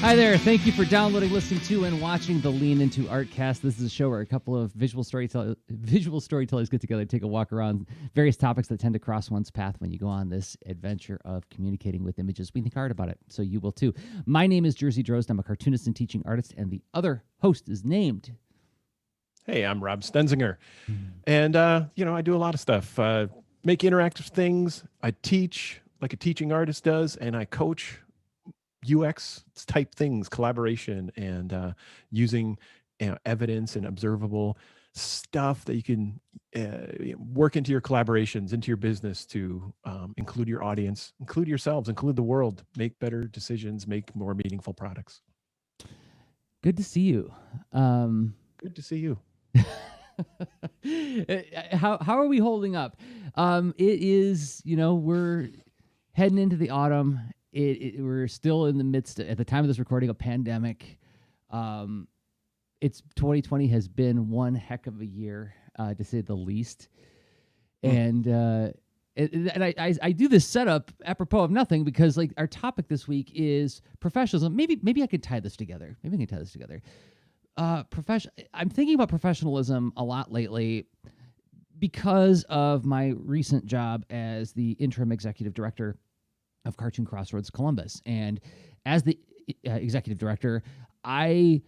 Hi there. Thank you for downloading, listening to, and watching the Lean Into Artcast. This is a show where a couple of visual storytellers get together, take a walk around various topics that tend to cross one's path when you go on this adventure of communicating with images. We think hard about it, so you will too. My name is Jerzy Drozd. I'm a cartoonist and teaching artist, and the other host is named... Hey, I'm Rob Stenzinger, and I do a lot of stuff. Make interactive things. I teach like a teaching artist does, and I coach UX type things, collaboration, and using evidence and observable stuff that you can work into your collaborations, into your business to include your audience, include yourselves, include the world, make better decisions, make more meaningful products. Good to see you. Good to see you. How are we holding up? It is, we're heading into the autumn. We're still in the midst, at the time of this recording, a pandemic. It's 2020 has been one heck of a year, to say the least. And I do this setup apropos of nothing because like our topic this week is professionalism. Maybe I could tie this together. I'm thinking about professionalism a lot lately because of my recent job as the interim executive director of Cartoon Crossroads Columbus. And as the executive director, I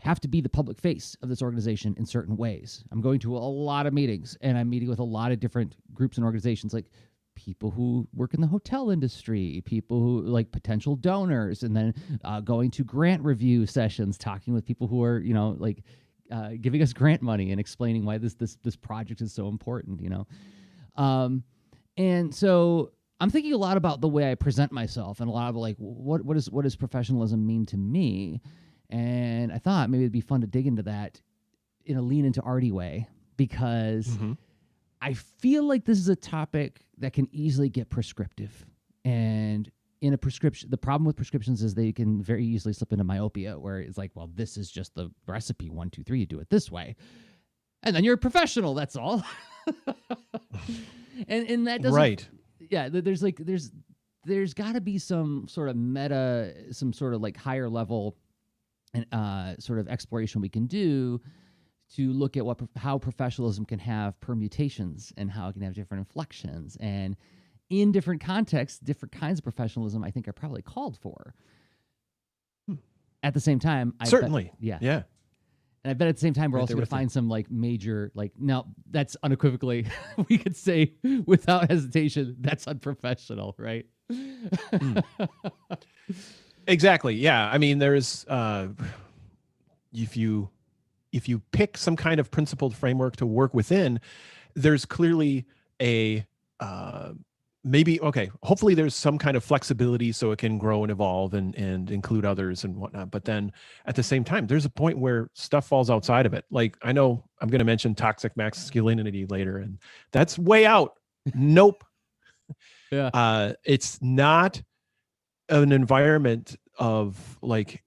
have to be the public face of this organization in certain ways. I'm going to a lot of meetings, and I'm meeting with a lot of different groups and organizations, like people who work in the hotel industry, people who like potential donors, and then going to grant review sessions, talking with people who are, giving us grant money and explaining why this project is so important, and so I'm thinking a lot about the way I present myself and a lot of like, what does professionalism mean to me? And I thought maybe it'd be fun to dig into that in a lean into arty way, because I feel like this is a topic that can easily get prescriptive. And in a prescription, the problem with prescriptions is they can very easily slip into myopia, where it's like, well, this is just the recipe, 1, 2, 3, you do it this way. And then you're a professional, that's all. and that doesn't... Right. Yeah, there's got to be some sort of meta, some sort of like higher level and sort of exploration we can do to look at how professionalism can have permutations and how it can have different inflections. And in different contexts, different kinds of professionalism I think are probably called for. At the same time, Certainly. Yeah. And I bet at the same time, we're also going to find some like major, no, that's unequivocally, we could say without hesitation, that's unprofessional, right? Exactly. Yeah. I mean, there's, if you pick some kind of principled framework to work within, there's clearly a, hopefully there's some kind of flexibility so it can grow and evolve and include others and whatnot. But then at the same time, there's a point where stuff falls outside of it. Like, I know I'm going to mention toxic masculinity later, and that's way out. Nope. Yeah. It's not an environment of like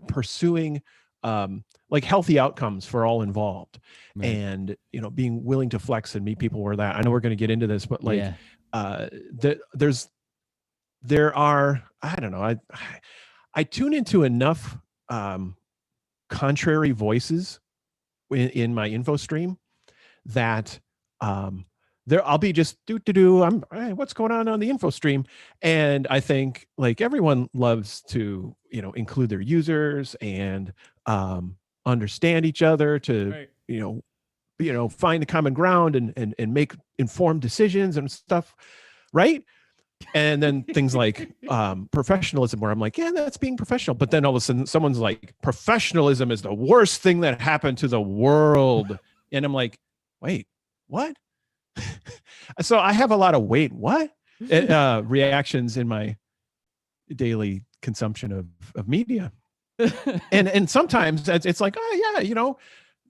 pursuing like healthy outcomes for all involved, right. And being willing to flex and meet people where that. I know we're going to get into this, but like, yeah. There are, I don't know, I tune into enough contrary voices in my info stream that I'll be just what's going on the info stream, and I think like everyone loves to include their users and understand each other to right. Find a common ground and make informed decisions and stuff, right? And then things like professionalism, where I'm like, yeah, that's being professional. But then all of a sudden someone's like, professionalism is the worst thing that happened to the world. And I'm like, wait, what? So I have a lot of reactions in my daily consumption of media. and sometimes it's like, oh yeah,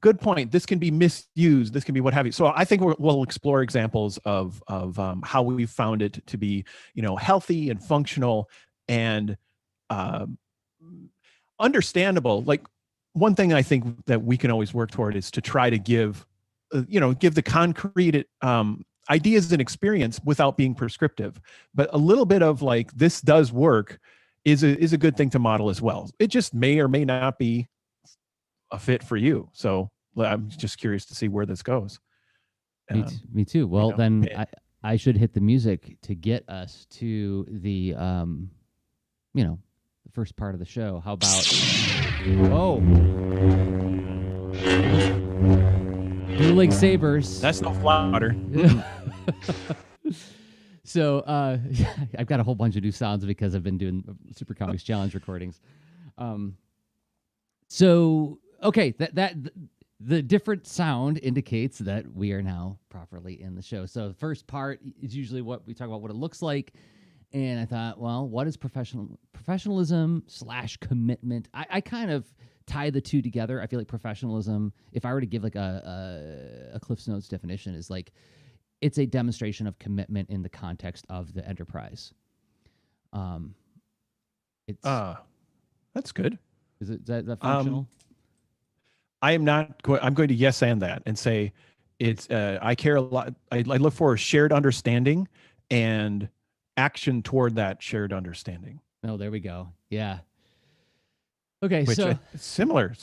good point. This can be misused. This can be what have you. So I think we'll explore examples of how we found it to be, healthy and functional and understandable. Like, one thing I think that we can always work toward is to try to give the concrete ideas and experience without being prescriptive, but a little bit of like, this does work, is a good thing to model as well. It just may or may not be a fit for you. So I'm just curious to see where this goes. Me too. Well, then I should hit the music to get us to the the first part of the show. How about dueling sabers? That's no flounder. So I've got a whole bunch of new sounds because I've been doing Super Comics Challenge recordings. So okay, that the different sound indicates that we are now properly in the show. So the first part is usually what we talk about, what it looks like. And I thought, well, what is professionalism / commitment? I kind of tie the two together. I feel like professionalism, if I were to give like a Cliff's Notes definition, is like it's a demonstration of commitment in the context of the enterprise. That's good. Is that functional? I am not. I'm going to yes and that and say it's. I care a lot. I look for a shared understanding and action toward that shared understanding. Oh, there we go. Yeah. Okay, Which, so similar.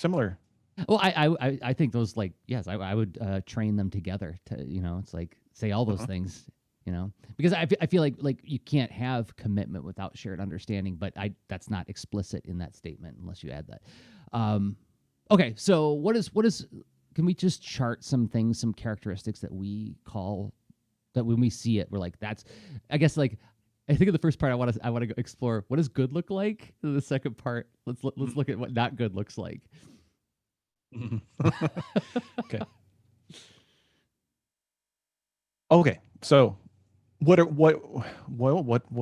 Well, I think those, like, yes, I would train them together to, it's like say all those things, because I feel like you can't have commitment without shared understanding, but that's not explicit in that statement unless you add that. Okay, so what is can we just chart some things, some characteristics that we call that when we see it, we're like, that's, I guess, like, I think in the first part I want to explore what does good look like. In the second part, let's look at what not good looks like. Okay. So what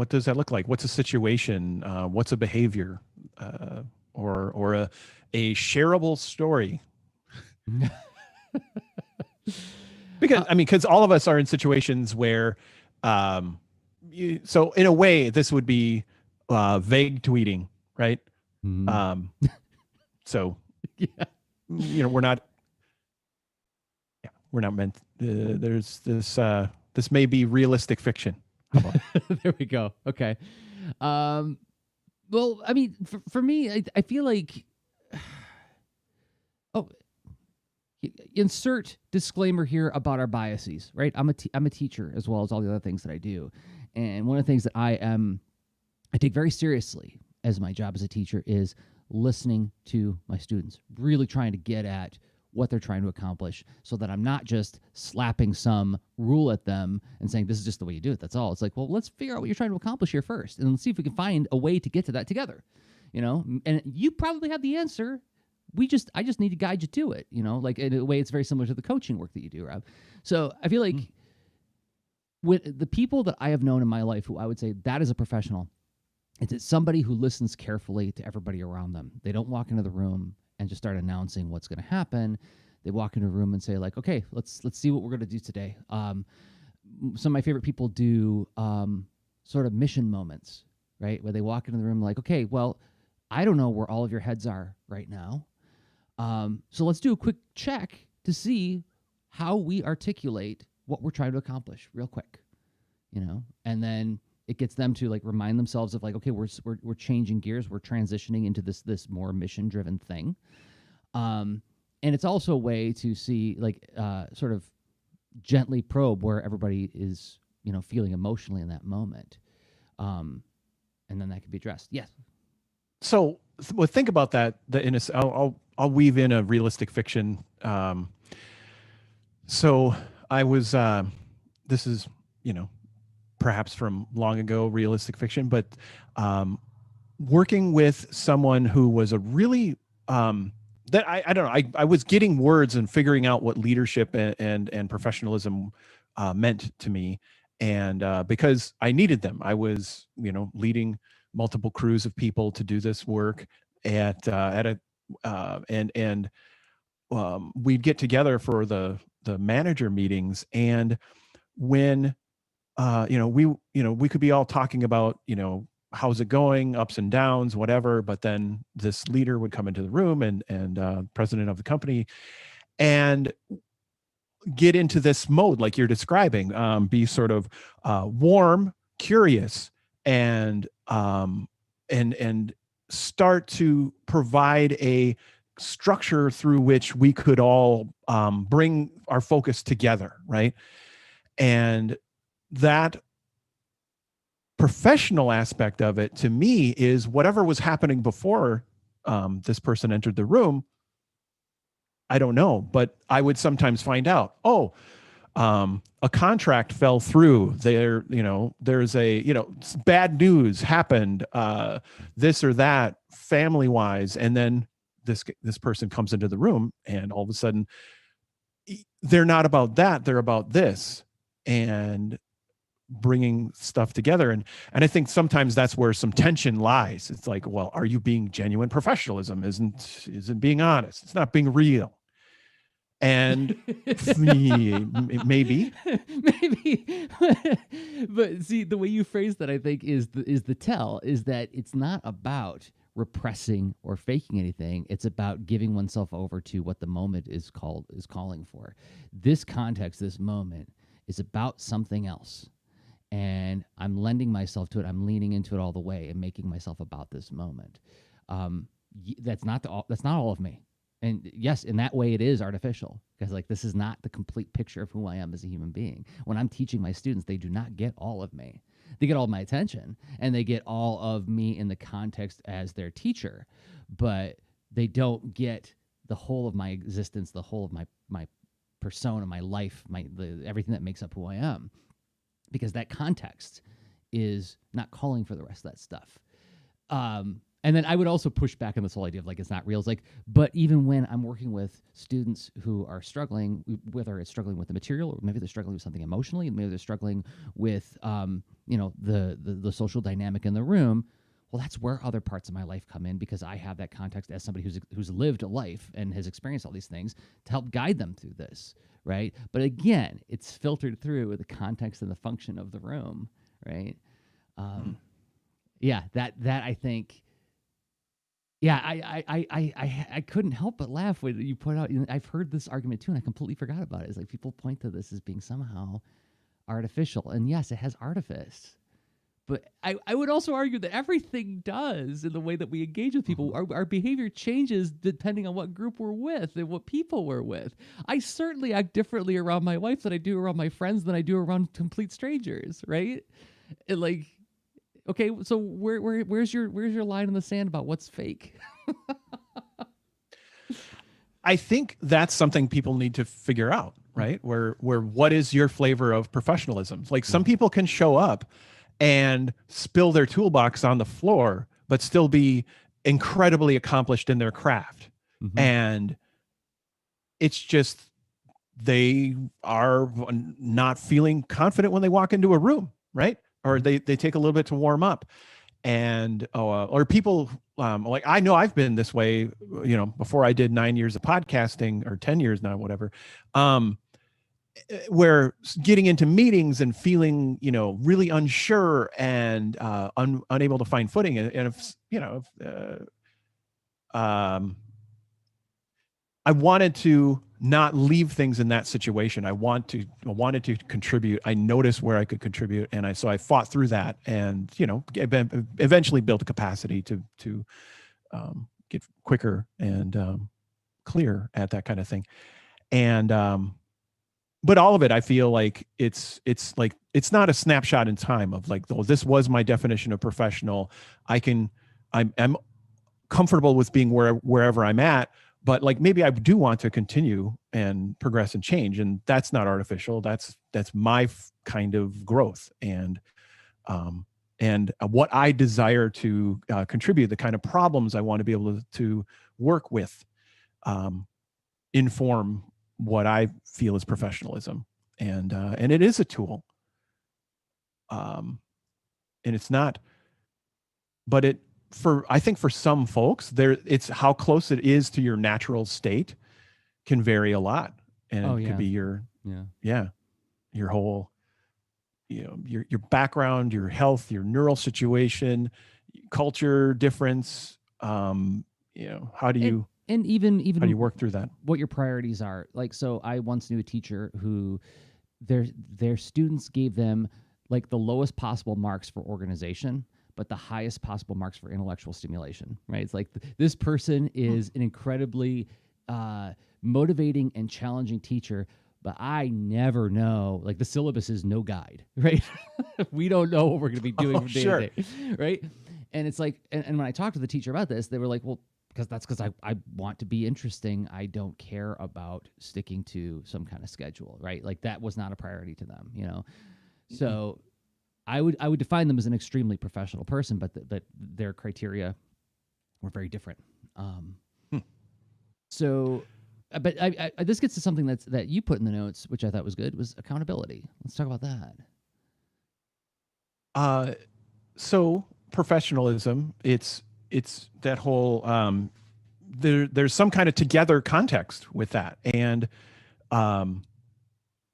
does that look like? What's a situation? What's a behavior? Or a shareable story? Because all of us are in situations where, so in a way, this would be vague tweeting, right? So we're not meant. There's this. This may be realistic fiction. How about there we go. Okay. Well, I mean, for me, I feel like, insert disclaimer here about our biases, right? I'm a teacher as well as all the other things that I do, and one of the things that I take very seriously as my job as a teacher is listening to my students, really trying to get at what they're trying to accomplish, so that I'm not just slapping some rule at them and saying, this is just the way you do it. That's all. It's like, well, let's figure out what you're trying to accomplish here first, and let's see if we can find a way to get to that together, and you probably have the answer. I just need to guide you to it, like in a way it's very similar to the coaching work that you do, Rob. So I feel like with the people that I have known in my life who I would say that is a professional, it's somebody who listens carefully to everybody around them. They don't walk into the room and just start announcing what's going to happen. They walk into a room and say, like, okay, let's see what we're going to do today. Some of my favorite people do sort of mission moments, right? Where they walk into the room like, okay, well, I don't know where all of your heads are right now. So let's do a quick check to see how we articulate what we're trying to accomplish real quick, and then it gets them to like remind themselves of like, okay, we're changing gears. We're transitioning into this more mission driven thing. And it's also a way to see like, sort of gently probe where everybody is, feeling emotionally in that moment. And then that can be addressed. Yes. So think about that. I'll weave in a realistic fiction. So I was, this is, perhaps from long ago, realistic fiction, but working with someone who was a really, that I don't know, I was getting words and figuring out what leadership and professionalism meant to me. And because I needed them, I was, leading multiple crews of people to do this work we'd get together for the manager meetings. And when, we could be all talking about, how's it going, ups and downs, whatever. But then this leader would come into the room and president of the company and get into this mode like you're describing, be sort of warm, curious, and and start to provide a structure through which we could all bring our focus together, right? And that professional aspect of it, to me, is whatever was happening before this person entered the room. I don't know, but I would sometimes find out, oh, a contract fell through there, there's bad news happened, this or that, family wise. And then this person comes into the room, and all of a sudden they're not about that, they're about this, and bringing stuff together. And I think sometimes that's where some tension lies. It's like, well, are you being genuine? Professionalism isn't being honest, it's not being real. And maybe, but see, the way you phrase that, I think, is the tell, is that it's not about repressing or faking anything. It's about giving oneself over to what the moment is calling for. This context, this moment, is about something else, and I'm lending myself to it. I'm leaning into it all the way and making myself about this moment. That's not all of me. And yes, in that way, it is artificial, because like this is not the complete picture of who I am as a human being. When I'm teaching my students, they do not get all of me. They get all of my attention, and they get all of me in the context as their teacher, but they don't get the whole of my existence, the whole of my persona, my life, everything that makes up who I am, because that context is not calling for the rest of that stuff. And then I would also push back on this whole idea of like it's not real. It's like, but even when I'm working with students who are struggling, whether it's struggling with the material, or maybe they're struggling with something emotionally, and maybe they're struggling with the social dynamic in the room. Well, that's where other parts of my life come in, because I have that context as somebody who's lived a life and has experienced all these things to help guide them through this, right? But again, it's filtered through the context and the function of the room, right? Yeah, that I think. Yeah, I couldn't help but laugh when you put out. I've heard this argument too, and I completely forgot about it. It's like people point to this as being somehow artificial, and yes, it has artifice. But I would also argue that everything does in the way that we engage with people. Our behavior changes depending on what group we're with and what people we're with. I certainly act differently around my wife than I do around my friends than I do around complete strangers, right? And like, okay, so where's your line in the sand about what's fake? I think that's something people need to figure out, right? Where what is your flavor of professionalism? Like some people can show up and spill their toolbox on the floor, but still be incredibly accomplished in their craft. And it's just they are not feeling confident when they walk into a room, right? Or they take a little bit to warm up. And or people like, I know I've been this way, before I did 9 years of podcasting, or 10 years now, whatever, where getting into meetings and feeling, really unsure and unable to find footing. And I wanted to not leave things in that situation. I wanted to contribute. I noticed where I could contribute, and so I fought through that, and eventually built a capacity to get quicker and clear at that kind of thing. And but all of it, I feel like it's like it's not a snapshot in time of like, oh, this was my definition of professional. I'm comfortable with being wherever I'm at. But like, maybe I do want to continue and progress and change, and that's not artificial. That's my kind of growth, and what I desire to contribute, the kind of problems I want to be able to work with, inform what I feel is professionalism, and it is a tool, and it's not, but I think for some folks, it's how close it is to your natural state can vary a lot. And it could be your whole, your background, your health, your neural situation, culture difference. How do you, and even how do you work through that? What your priorities are. Like, so I once knew a teacher who their students gave them like the lowest possible marks for organization, but the highest possible marks for intellectual stimulation, right? It's like this person is an incredibly motivating and challenging teacher, but I never know, like the syllabus is no guide, right? We don't know what we're going to be doing from day to day, right? And it's like, and when I talked to the teacher about this, they were like, well, because I want to be interesting. I don't care about sticking to some kind of schedule, right? Like that was not a priority to them, you know? So I would define them as an extremely professional person, but their criteria were very different. So, but this gets to something that you put in the notes, which I thought was good, was accountability. Let's talk about that. So professionalism, it's that whole there's some kind of together context with that, and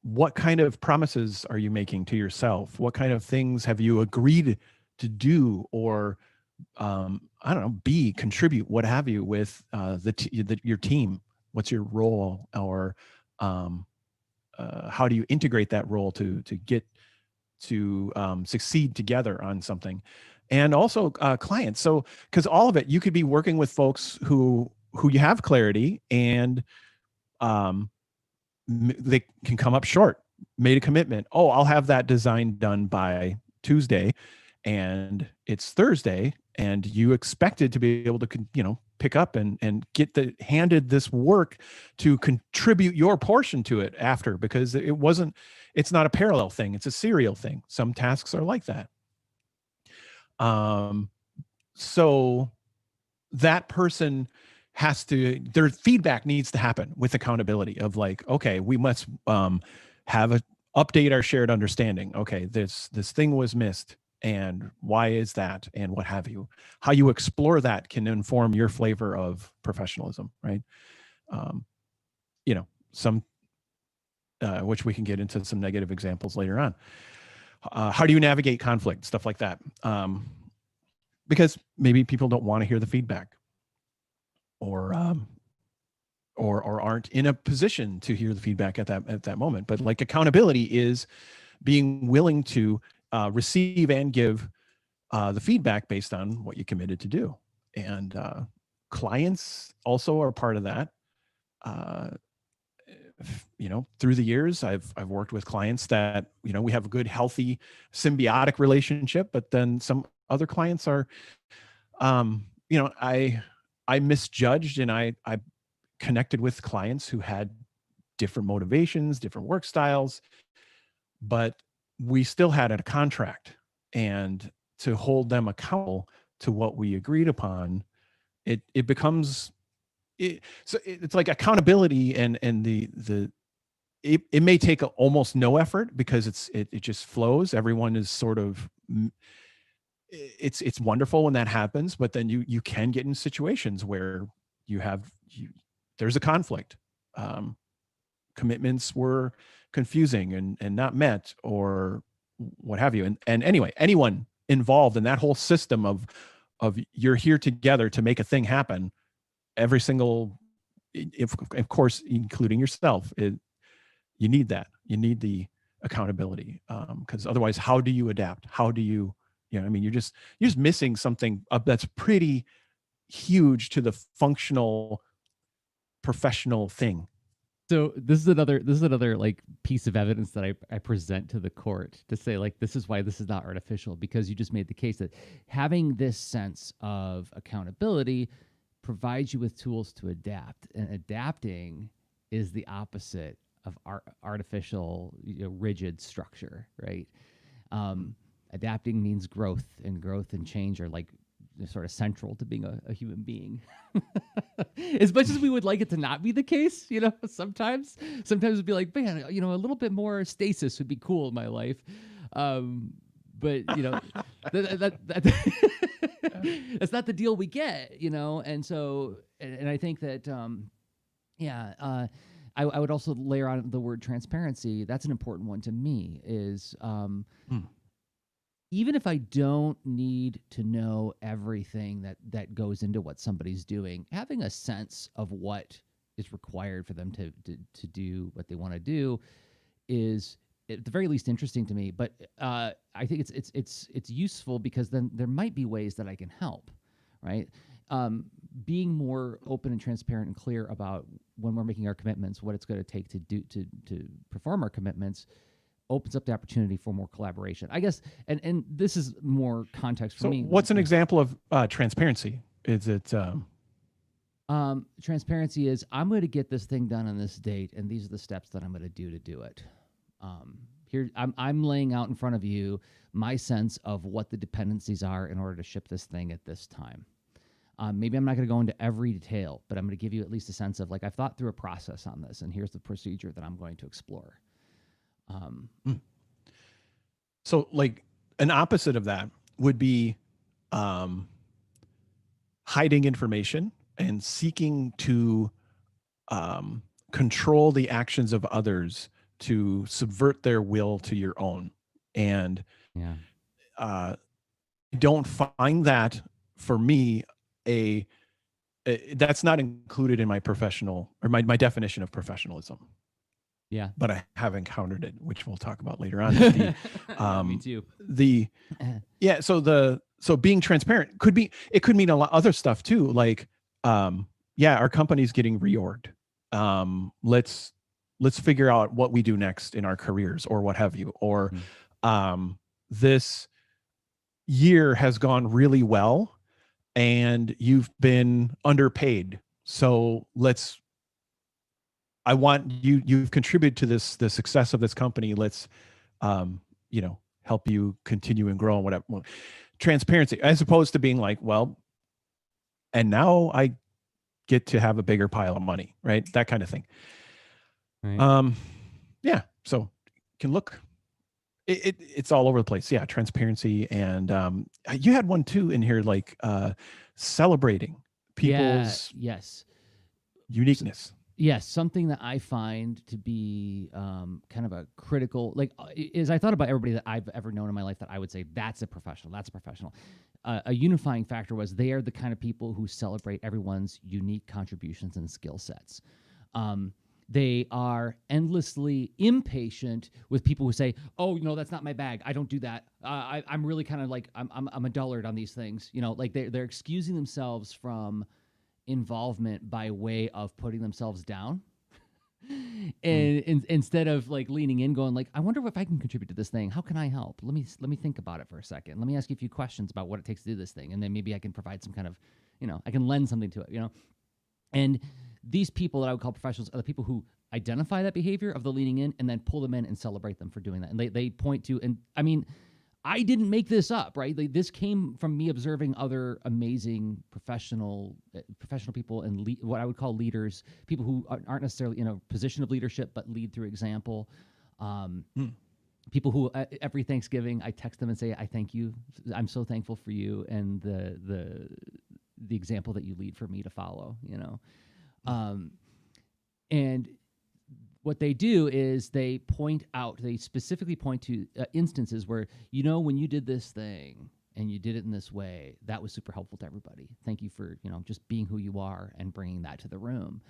what kind of promises are you making to yourself? What kind of things have you agreed to do, or I don't know, contribute, what have you, with your team? What's your role, or how do you integrate that role to get to succeed together on something? And also clients. So, because all of it, you could be working with folks who you have clarity, and they can come up short, made a commitment. Oh, I'll have that design done by Tuesday, and it's Thursday, and you expected to be able to, pick up and get handed this work to contribute your portion to it after, because it's not a parallel thing. It's a serial thing. Some tasks are like that. So that person their feedback needs to happen with accountability of like, okay, we must update our shared understanding. Okay, this thing was missed, and why is that, and what have you. How you explore that can inform your flavor of professionalism, right? Some which we can get into some negative examples later on. How do you navigate conflict, stuff like that? Because maybe people don't want to hear the feedback, or aren't in a position to hear the feedback at that moment. But like, accountability is being willing to receive and give the feedback based on what you committed to do. And clients also are part of that. Through the years, I've worked with clients that, we have a good, healthy, symbiotic relationship, but then some other clients are, I misjudged, and I connected with clients who had different motivations, different work styles, but we still had a contract, and to hold them accountable to what we agreed upon, it becomes so it's like accountability, and it may take almost no effort, because it just flows. Everyone is sort of, it's wonderful when that happens, but then you can get in situations where there's a conflict. Commitments were confusing and not met, or what have you. And anyway, anyone involved in that whole system of you're here together to make a thing happen, every single, of course, including yourself, you need that. You need the accountability, because otherwise, how do you adapt? How do you, you're just missing something that's pretty huge to the functional professional thing. So this is another like piece of evidence that I present to the court to say, like, this is why this is not artificial, because you just made the case that having this sense of accountability provides you with tools to adapt, and adapting is the opposite of artificial, rigid structure, right? Adapting means growth, and growth and change are like sort of central to being a human being. As much as we would like it to not be the case, sometimes it'd be like, man, a little bit more stasis would be cool in my life. But that's not the deal we get, and so, and I think that, I would also layer on the word transparency. That's an important one to me, is even if I don't need to know everything that goes into what somebody's doing, having a sense of what is required for them to do what they want to do is at the very least interesting to me. But I think it's useful because then there might be ways that I can help, right? Being more open and transparent and clear about when we're making our commitments, what it's going to take to do to perform our commitments, opens up the opportunity for more collaboration, I guess. And this is more context for me. What's an example of transparency? Is it transparency is, I'm going to get this thing done on this date, and these are the steps that I'm going to do it. Here, I'm laying out in front of you my sense of what the dependencies are in order to ship this thing at this time. Maybe I'm not going to go into every detail, but I'm going to give you at least a sense of, like, I've thought through a process on this, and here's the procedure that I'm going to explore. So, like, an opposite of that would be hiding information and seeking to control the actions of others to subvert their will to your own. And don't find that, for me, that's not included in my professional, or my definition of professionalism. Yeah. But I have encountered it, which we'll talk about later on. Me too. So being transparent it could mean a lot other stuff too. Like, our company's getting reorged. Let's figure out what we do next in our careers, or what have you. Or this year has gone really well and you've been underpaid. So I want you've contributed to the success of this company. Let's, help you continue and grow and whatever. Transparency, as opposed to being like, well, and now I get to have a bigger pile of money, right? That kind of thing. Right. So can look, it's all over the place. Yeah. Transparency. And you had one too in here, like celebrating people's uniqueness. Yes, something that I find to be kind of a critical, like, is I thought about everybody that I've ever known in my life that I would say, that's a professional. A unifying factor was they are the kind of people who celebrate everyone's unique contributions and skill sets. They are endlessly impatient with people who say, oh, that's not my bag. I don't do that. I'm really kind of like, I'm a dullard on these things. Like they're excusing themselves from involvement by way of putting themselves down. And instead of like leaning in, going like, I wonder if I can contribute to this thing. How can I help? Let me think about it for a second. Let me ask you a few questions about what it takes to do this thing. And then maybe I can provide some kind of, I can lend something to it, And these people that I would call professionals are the people who identify that behavior of the leaning in and then pull them in and celebrate them for doing that. And they point to, and I mean, I didn't make this up, right? This came from me observing other amazing professional people and what I would call leaders, people who aren't necessarily in a position of leadership, but lead through example. People who every Thanksgiving I text them and say, I thank you. I'm so thankful for you and the example that you lead for me to follow, and what they do is they specifically point to instances where, when you did this thing and you did it in this way, that was super helpful to everybody. Thank you for, just being who you are and bringing that to the room.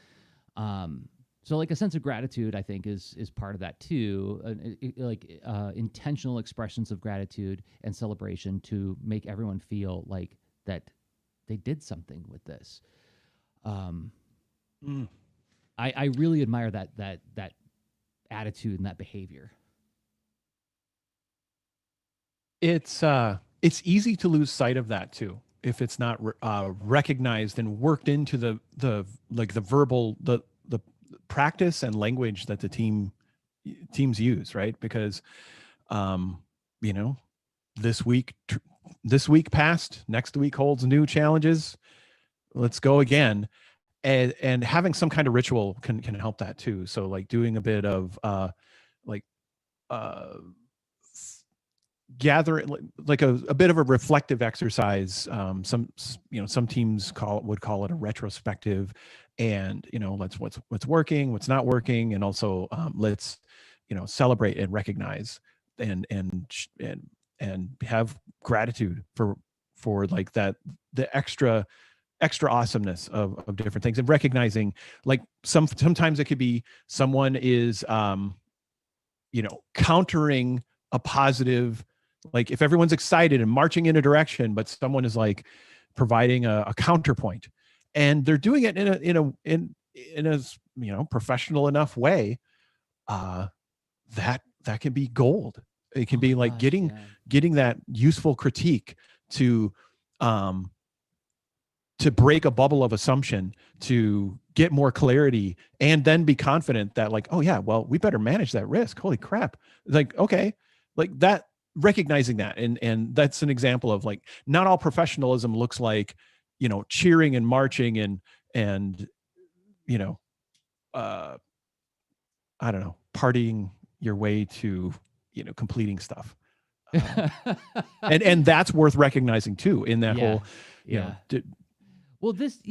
So like a sense of gratitude, I think is part of that too. Intentional expressions of gratitude and celebration to make everyone feel like that they did something with this. I really admire that attitude and that behavior. It's easy to lose sight of that too if it's not recognized and worked into the verbal the practice and language that the teams use, right? Because this week passed, next week holds new challenges. Let's go again. And having some kind of ritual can help that too. So like doing a bit of gather, like a bit of a reflective exercise. Some teams would call it a retrospective, and what's working, what's not working, and also let's celebrate and recognize and have gratitude for like that, the extra awesomeness of different things, and recognizing like sometimes it could be someone is countering a positive, like if everyone's excited and marching in a direction, but someone is like providing a counterpoint, and they're doing it in a professional enough way, that can be gold. It can be like getting that useful critique to break a bubble of assumption, to get more clarity, and then be confident that like, oh yeah, well, we better manage that risk. Holy crap. Like, okay, like that, recognizing that. And that's an example of like, not all professionalism looks like, cheering and marching and, I don't know, partying your way to, completing stuff. And that's worth recognizing too, in that whole,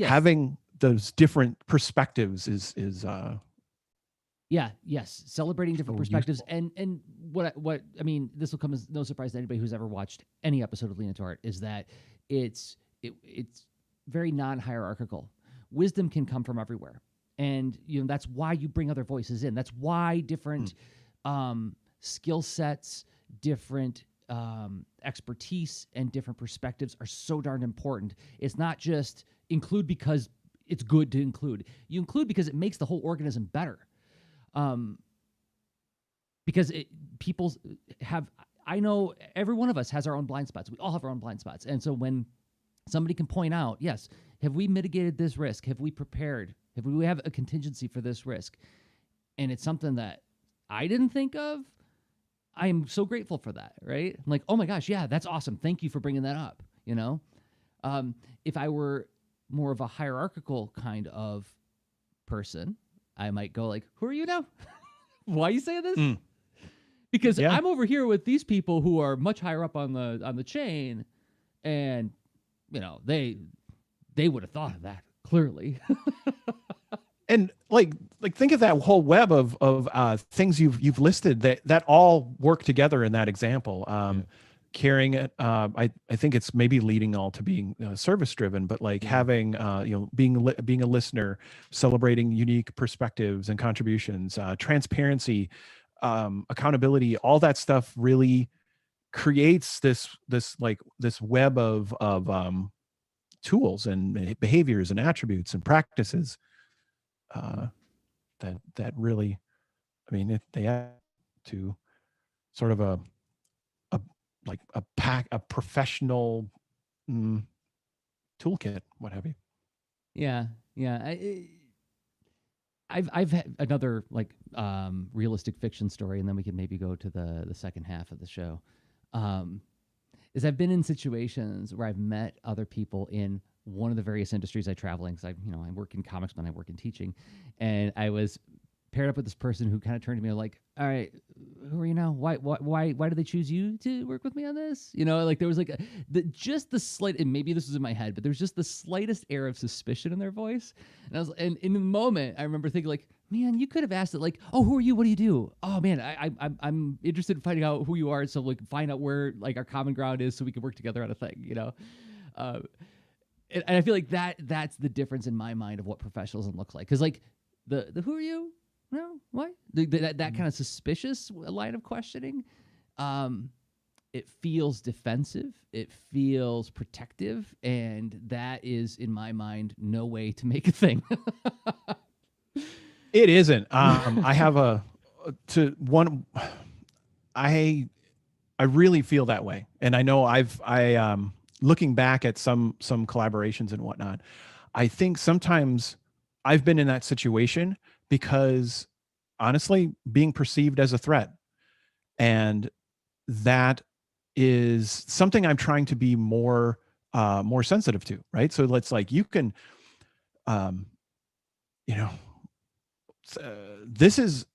having those different perspectives is celebrating different perspectives. Useful. And what I mean, this will come as no surprise to anybody who's ever watched any episode of Lean to Art, is that it's very non-hierarchical. Wisdom can come from everywhere. And that's why you bring other voices in. That's why different skill sets, different expertise, and different perspectives are so darn important. It's not just include because it's good to include. You include because it makes the whole organism better. Because people have, I know every one of us has our own blind spots. We all have our own blind spots. And so when somebody can point out, yes, have we mitigated this risk? Have we prepared? Have we have a contingency for this risk? And it's something that I didn't think of. I am so grateful for that, right? I'm like, oh my gosh, yeah, that's awesome. Thank you for bringing that up, If I were more of a hierarchical kind of person, I might go like, who are you now? Why are you saying this? Because I'm over here with these people who are much higher up on the chain, and they would have thought of that clearly. And like think of that whole web of things you've listed that all work together in that example. Carrying it, I think it's maybe leading all to being service driven, but like having being a listener, celebrating unique perspectives and contributions, transparency, accountability, all that stuff really creates this web of tools and behaviors and attributes and practices that really, I mean, they add to sort of a professional toolkit, what have you. Yeah. I've had another realistic fiction story, and then we can maybe go to the second half of the show. Is I've been in situations where I've met other people in one of the various industries I travel in, because I work in comics, but I work in teaching, and I was paired up with this person who kind of turned to me like, all right, who are you now? Why did they choose you to work with me on this? There was just the slight, and maybe this was in my head, but there was just the slightest air of suspicion in their voice. And in the moment, I remember thinking like, man, you could have asked it like, oh, who are you? What do you do? Oh man, I'm interested in finding out who you are. So find out where our common ground is so we can work together on a thing, and I feel like that's the difference in my mind of what professionalism looks like. Cause the who are you? No, why? That kind of suspicious line of questioning, it feels defensive, it feels protective, and that is, in my mind, no way to make a thing. It isn't. I have I really feel that way, and I know looking back at some collaborations and whatnot, I think sometimes I've been in that situation because honestly, being perceived as a threat. And that is something I'm trying to be more sensitive to, right? So let's you can, this is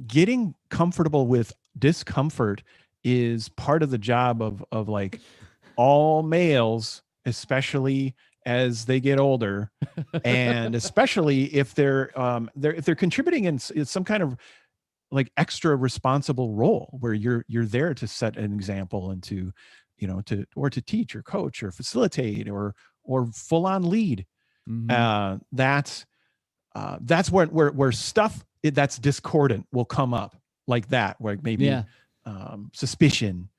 getting comfortable with discomfort is part of the job of all males, especially as they get older, and especially if they're contributing in some kind of extra responsible role where you're there to set an example and to teach or coach or facilitate or full on lead. That's where stuff that's discordant will come up. like that, where maybe suspicion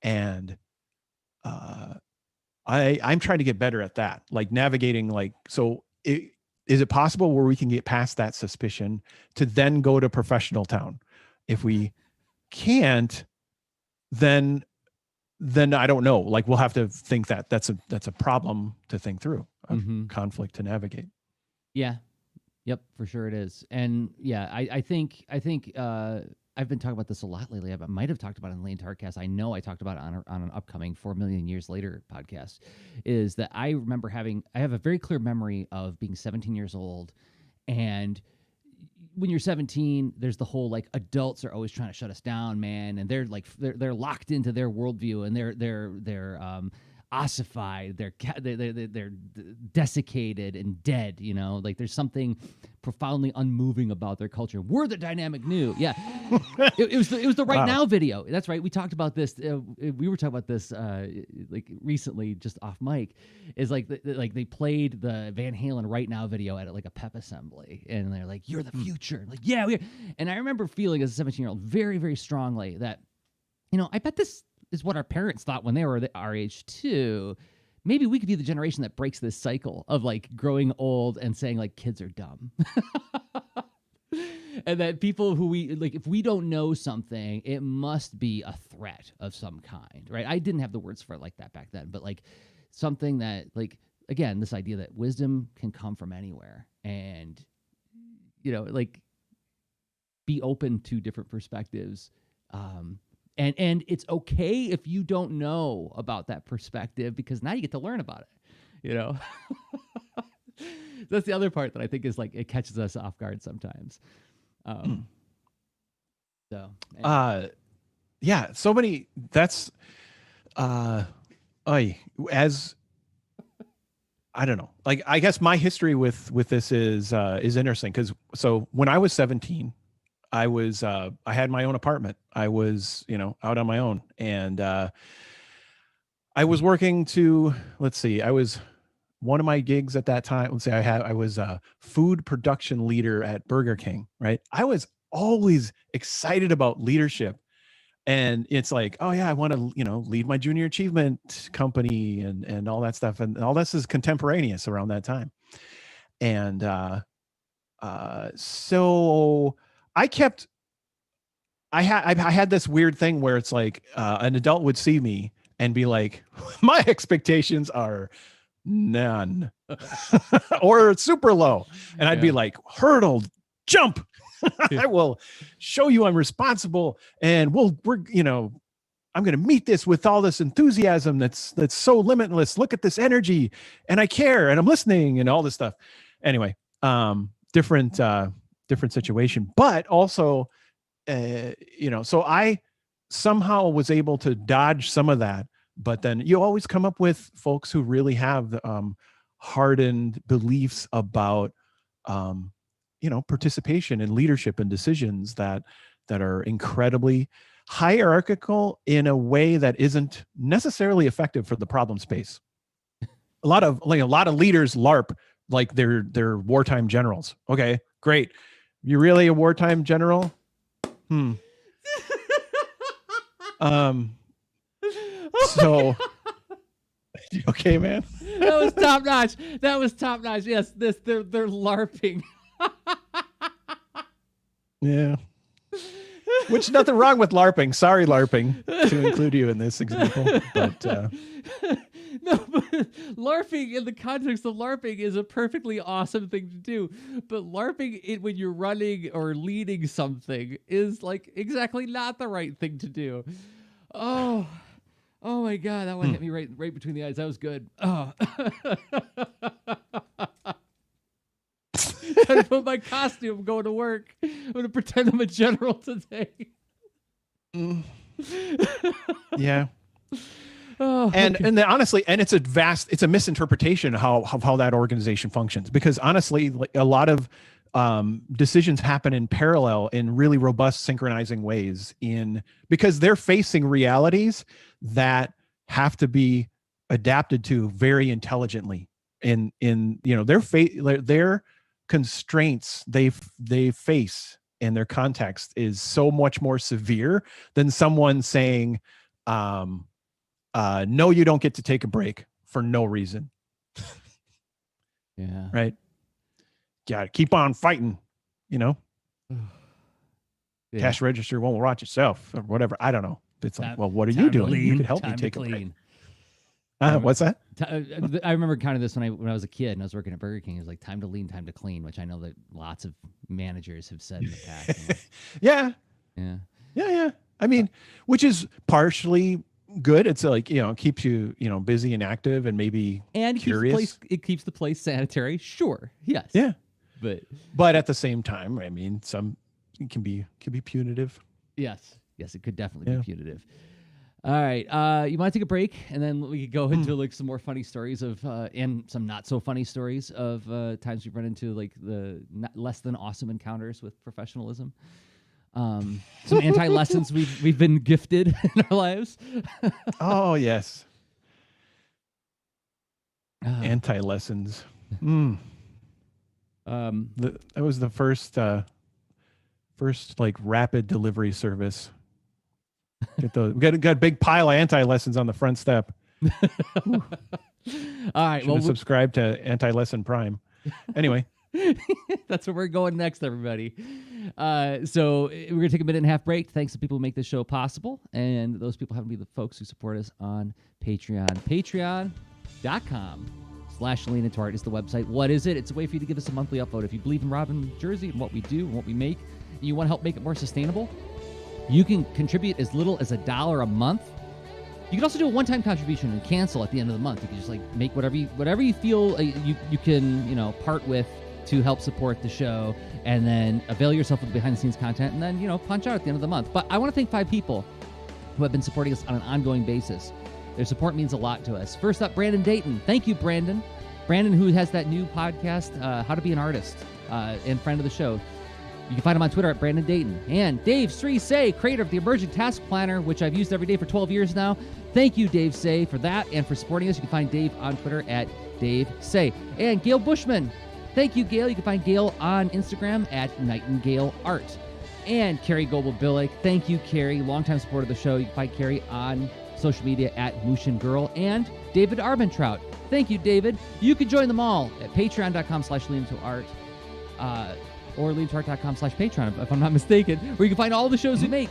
and I'm trying to get better at that, like navigating, like, is it possible where we can get past that suspicion to then go to professional town? If we can't, then I don't know. Like, we'll have to think that's a problem to think through, a conflict to navigate. Yeah. Yep, for sure it is. And yeah, I think I've been talking about this a lot lately. I might have talked about it in Lane Tartcast. I know I talked about it on an upcoming 4 Million Years Later podcast, is that I remember I have a very clear memory of being 17 years old. And when you're 17, there's the whole, like, adults are always trying to shut us down, man. And they're like, they're locked into their worldview, and they're ossified, they're desiccated and dead, you know, like there's something profoundly unmoving about their culture. We're the dynamic new. Yeah. it was the Right Now video. That's right. We talked about this. We were talking about this like recently, just off mic, is like they played the Van Halen Right Now video at like a pep assembly, and they're like, you're the future. Like, yeah, we're. And I remember feeling as a 17-year-old very, very strongly that, you know, I bet this is what our parents thought when they were our age too. Maybe we could be the generation that breaks this cycle of, like, growing old and saying, like, kids are dumb. And that people who we, like, if we don't know something, it must be a threat of some kind, right? I didn't have the words for it like that back then, but, like, something that, like, again, this idea that wisdom can come from anywhere, and, you know, like, be open to different perspectives. And it's okay if you don't know about that perspective, because now you get to learn about it, you know? That's the other part that I think is, like, it catches us off guard sometimes. So, anyway. Yeah, so many, that's, as, I don't know, like, I guess my history with this is interesting, because so when I was 17, I had my own apartment. I was, you know, out on my own, and I was working to, let's see, I was, one of my gigs at that time, let's say I was a food production leader at Burger King, right? I was always excited about leadership, and it's like, oh yeah, I want to, you know, lead my junior achievement company and all that stuff, and all this is contemporaneous around that time. And so I had this weird thing where it's like, an adult would see me and be like, my expectations are none or super low. And I'd be like, hurdle, jump. I will show you I'm responsible, and we're, you know, I'm going to meet this with all this enthusiasm that's so limitless. Look at this energy, and I care, and I'm listening, and all this stuff. Anyway, different situation, but also, you know, so I somehow was able to dodge some of that, but then you always come up with folks who really have hardened beliefs about, you know, participation and leadership and decisions that are incredibly hierarchical in a way that isn't necessarily effective for the problem space. A lot of leaders LARP like they're wartime generals. Okay, great. You really a wartime general? So okay, man. That was top notch. Yes, they're LARPing. Yeah. Which, nothing wrong with LARPing. Sorry, LARPing, to include you in this example. But no, but LARPing, in the context of LARPing, is a perfectly awesome thing to do. But LARPing when you're running or leading something is, like, exactly not the right thing to do. Oh my God, that one hit me right between the eyes. That was good. Oh. Trying to put my costume, going to work. I'm going to pretend I'm a general today. Yeah. Oh, and honestly, and it's a misinterpretation of how that organization functions, because honestly, like, a lot of decisions happen in parallel in really robust synchronizing ways, because they're facing realities that have to be adapted to very intelligently in you know, their constraints they face and their context is so much more severe than someone saying, no, you don't get to take a break for no reason. Yeah. Right. Got to keep on fighting, Yeah. Cash register won't watch itself or whatever. I don't know. It's like, well, what are you doing? You could help me take a break. What's that? I remember kind of this when I was a kid and I was working at Burger King. It was like time to lean, time to clean, which I know that lots of managers have said in the past. Yeah. Yeah. I mean, which is partially good. It's like, keeps you, busy and active and maybe curious. It keeps the place sanitary. Sure. Yes. Yeah. But at the same time, I mean, it can be punitive. Yes, it could definitely be punitive. All right, you want to take a break, and then we could go into like some more funny stories of and some not so funny stories of times we've run into like the less than awesome encounters with professionalism. Some anti-lessons we've been gifted in our lives. Oh yes, anti-lessons. That was the first like rapid delivery service. Got a big pile of anti-lessons on the front step. All right, well, subscribe to Anti-Lesson Prime. Anyway, that's where we're going next, everybody. So we're gonna take a minute and a half break. Thanks to people who make this show possible, and those people happen to be the folks who support us on Patreon. Patreon.com/Lean Into Art is the website. What is it? It's a way for you to give us a monthly upvote. If you believe in Rob and Jerzy and what we do and what we make, and you want to help make it more sustainable, you can contribute as little as $1 a month. You can also do a one-time contribution and cancel at the end of the month. You can just like make whatever you feel you can part with to help support the show, and then avail yourself of the behind-the-scenes content, and then punch out at the end of the month. But I want to thank 5 people who have been supporting us on an ongoing basis. Their support means a lot to us. First up, Brandon Dayton. Thank you, Brandon. Brandon, who has that new podcast, How to Be an Artist, and friend of the show. You can find him on Twitter at Brandon Dayton. And Dave Sri Say, creator of the Emerging Task Planner, which I've used every day for 12 years now. Thank you, Dave Say, for that and for supporting us. You can find Dave on Twitter at Dave Say. And Gail Bushman. Thank you, Gail. You can find Gail on Instagram at Nightingale Art. And Carrie Goebel-Billick. Thank you, Carrie, longtime supporter of the show. You can find Carrie on social media at Mushin Girl. And David Arbentrout. Thank you, David. You can join them all at patreon.com/leanintoart. Or leantoart.com/Patreon, if I'm not mistaken, where you can find all the shows we make,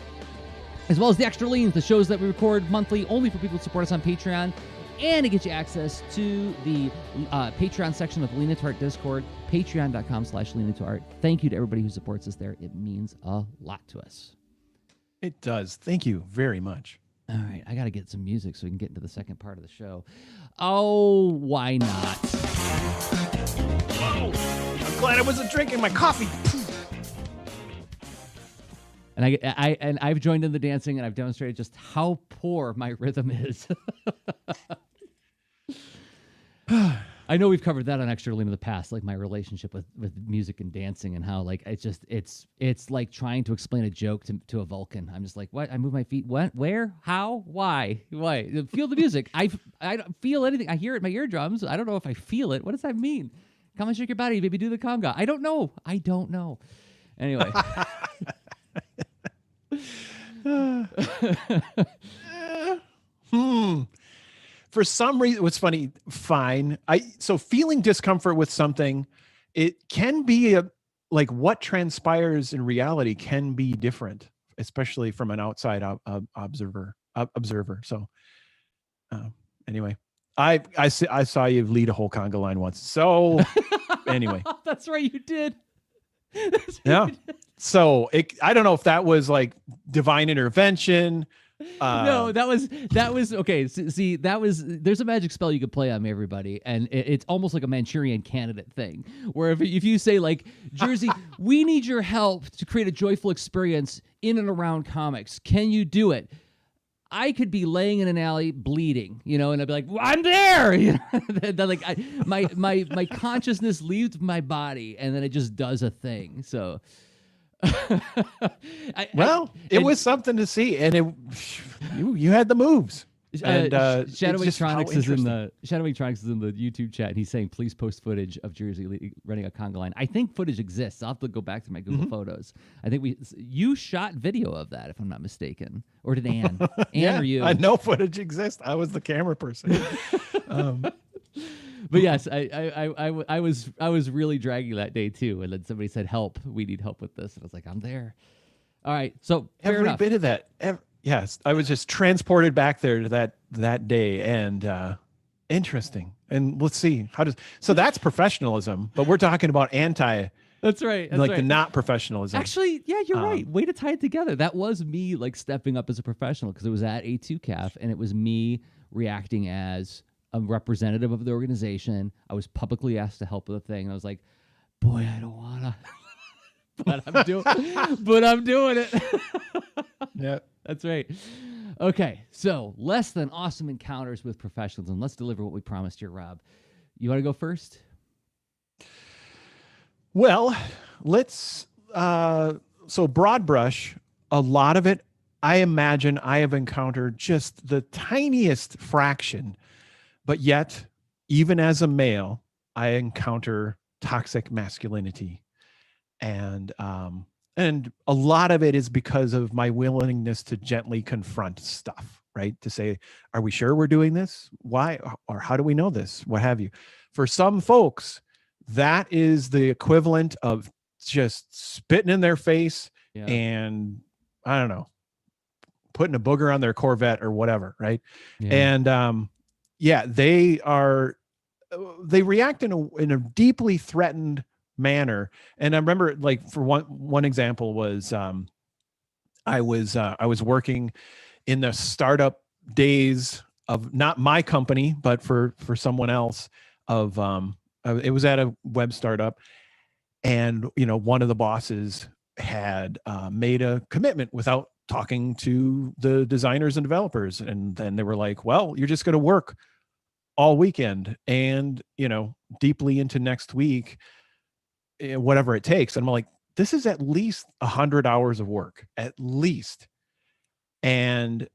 as well as the extra leans, the shows that we record monthly only for people who support us on Patreon, and it gets you access to the Patreon section of the Lean Into Art Discord, patreon.com/leanintoart. Thank you to everybody who supports us there. It means a lot to us. It does. Thank you very much. All right, I got to get some music so we can get into the second part of the show. Oh, why not? Whoa! I'm glad I wasn't drinking my coffee. And I've joined in the dancing, and I've demonstrated just how poor my rhythm is. I know we've covered that on Extra Lean in the past, like my relationship with music and dancing, and how like it's like trying to explain a joke to a Vulcan. I'm just like, what? I move my feet. What? Where? How? Why? Feel the music. I don't feel anything. I hear it in my eardrums. I don't know if I feel it. What does that mean? Come and shake your body, baby. Do the conga. I don't know. Anyway. For some reason, what's funny, fine. So feeling discomfort with something, it can be like what transpires in reality can be different, especially from an outside observer. So anyway, I saw you lead a whole conga line once. So anyway, that's right, you did. Yeah. So I don't know if that was like divine intervention. No, that was okay. See, there's a magic spell you could play on me, everybody, and it's almost like a Manchurian Candidate thing, where if you say like, Jerzy, we need your help to create a joyful experience in and around comics. Can you do it? I could be laying in an alley bleeding, and I'd be like, well, I'm there. Then like my consciousness leaves my body, and then it just does a thing. So. It was something to see, and you had the moves. And Shadow it's just how Electronics is in interesting. the Shadow Electronics is in the YouTube chat. He's saying, please post footage of Jerzy running a conga line. I think footage exists. I'll have to go back to my Google Photos. I think you shot video of that, if I'm not mistaken, or did Ann? Ann or you? I know footage exists. I was the camera person. But yes, I was really dragging that day too, and then somebody said, "Help! We need help with this," and I was like, "I'm there." All right, so fair Every enough. bit of that. Yes, I was just transported back there to that day, and interesting. And let's see so that's professionalism, but we're talking about That's right. That's like right. the not professionalism. Actually, yeah, you're right. Way to tie it together. That was me like stepping up as a professional because it was at A2CAF, and it was me reacting as a representative of the organization. I was publicly asked to help with a thing. And I was like, boy, I don't wanna, but I'm doing it. Yeah. That's right. Okay, so less than awesome encounters with professionalism. Let's deliver what we promised here, Rob. You want to go first? Well, let's so broad brush, a lot of it, I imagine I have encountered just the tiniest fraction, but yet, even as a male, I encounter toxic masculinity. And a lot of it is because of my willingness to gently confront stuff, right? To say, are we sure we're doing this? Why? Or how do we know this? What have you? For some folks, that is the equivalent of just spitting in their face and I don't know, putting a booger on their Corvette or whatever, right? Yeah. And they react in a deeply threatened manner. And I remember, like, for one example was I was working in the startup days of not my company, but for someone else. It was at a web startup, and one of the bosses had made a commitment without talking to the designers and developers, and then they were like, well, you're just going to work all weekend and deeply into next week, whatever it takes. And I'm like, this is at least 100 hours of work, at least. And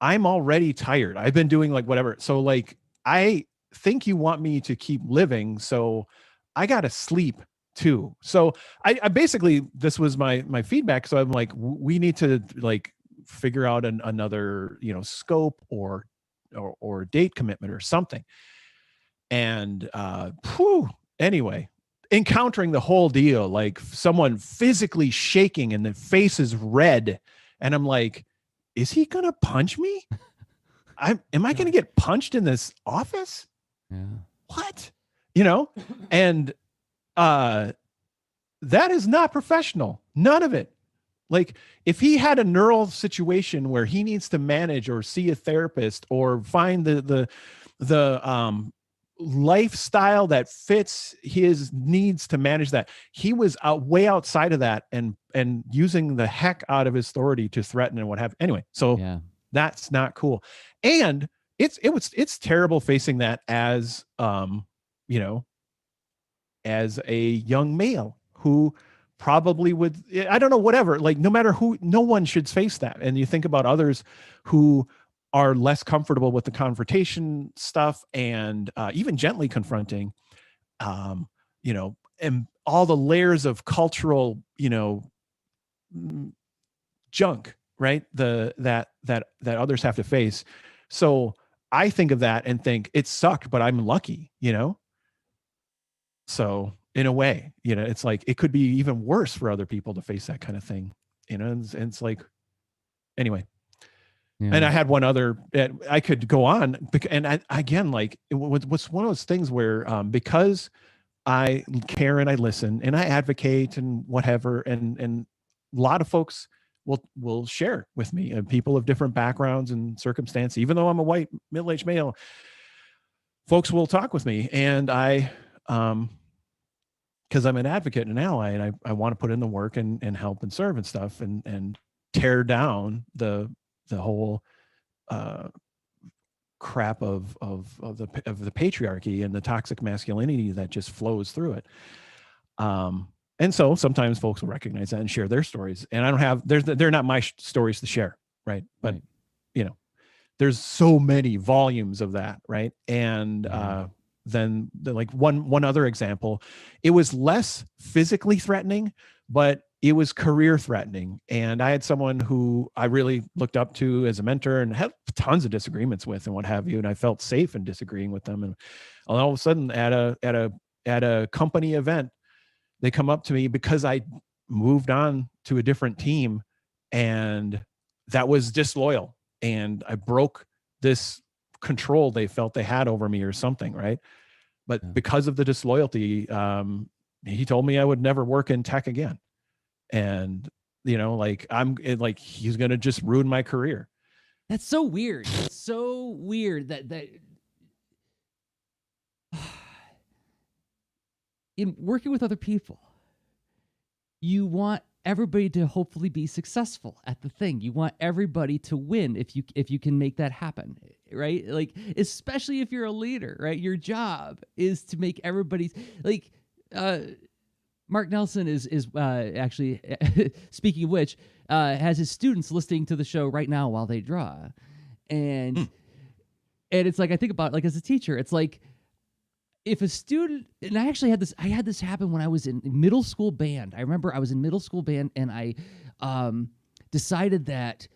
I'm already tired. I've been doing like whatever. So like, I think you want me to keep living, so I got to sleep too. So I basically, this was my feedback. So I'm like, we need to like figure out another, scope or date commitment or something. And anyway, encountering the whole deal, like someone physically shaking and the face is red. And I'm like, is he going to punch me? Am I going to get punched in this office? Yeah. What? And that is not professional. None of it. Like, if he had a neural situation where he needs to manage or see a therapist or find the lifestyle that fits his needs to manage that, he was way outside of that and using the heck out of his authority to threaten and what have. Anyway, so that's not cool. And it's terrible facing that as as a young male who probably would, I don't know, whatever, like no matter who, no one should face that. And you think about others who are less comfortable with the confrontation stuff and even gently confronting, and all the layers of cultural, junk, right? That others have to face. So I think of that and think it sucked, but I'm lucky, So in a way, it's like, it could be even worse for other people to face that kind of thing, and it's like, anyway. Yeah. And I had one other, I could go on, and again, like, what's one of those things where, because I care and I listen and I advocate and whatever, and a lot of folks will share with me, and people of different backgrounds and circumstances, even though I'm a white middle-aged male, folks will talk with me, and I, because I'm an advocate and an ally, and I want to put in the work and help and serve and stuff, and tear down the whole crap of the patriarchy and the toxic masculinity that just flows through it. And so sometimes folks will recognize that and share their stories, and I don't have, they're not my stories to share, right? But there's so many volumes of that, right? And then like one other example, it was less physically threatening, but it was career threatening. And I had someone who I really looked up to as a mentor and had tons of disagreements with and what have you. And I felt safe in disagreeing with them. And all of a sudden at a company event, they come up to me because I moved on to a different team, and that was disloyal. And I broke this control they felt they had over me or something, right? But because of the disloyalty, he told me I would never work in tech again. And, like he's going to just ruin my career. That's so weird. It's so weird that in working with other people, you want everybody to hopefully be successful at the thing. You want everybody to win if you can make that happen, right? Like, especially if you're a leader, right? Your job is to make everybody like Mark Nelson is actually speaking of which, has his students listening to the show right now while they draw. And it's like, I think about, like, as a teacher, it's like, if a student, and I actually had this happen when I was in middle school band. I remember I was in middle school band, and I decided that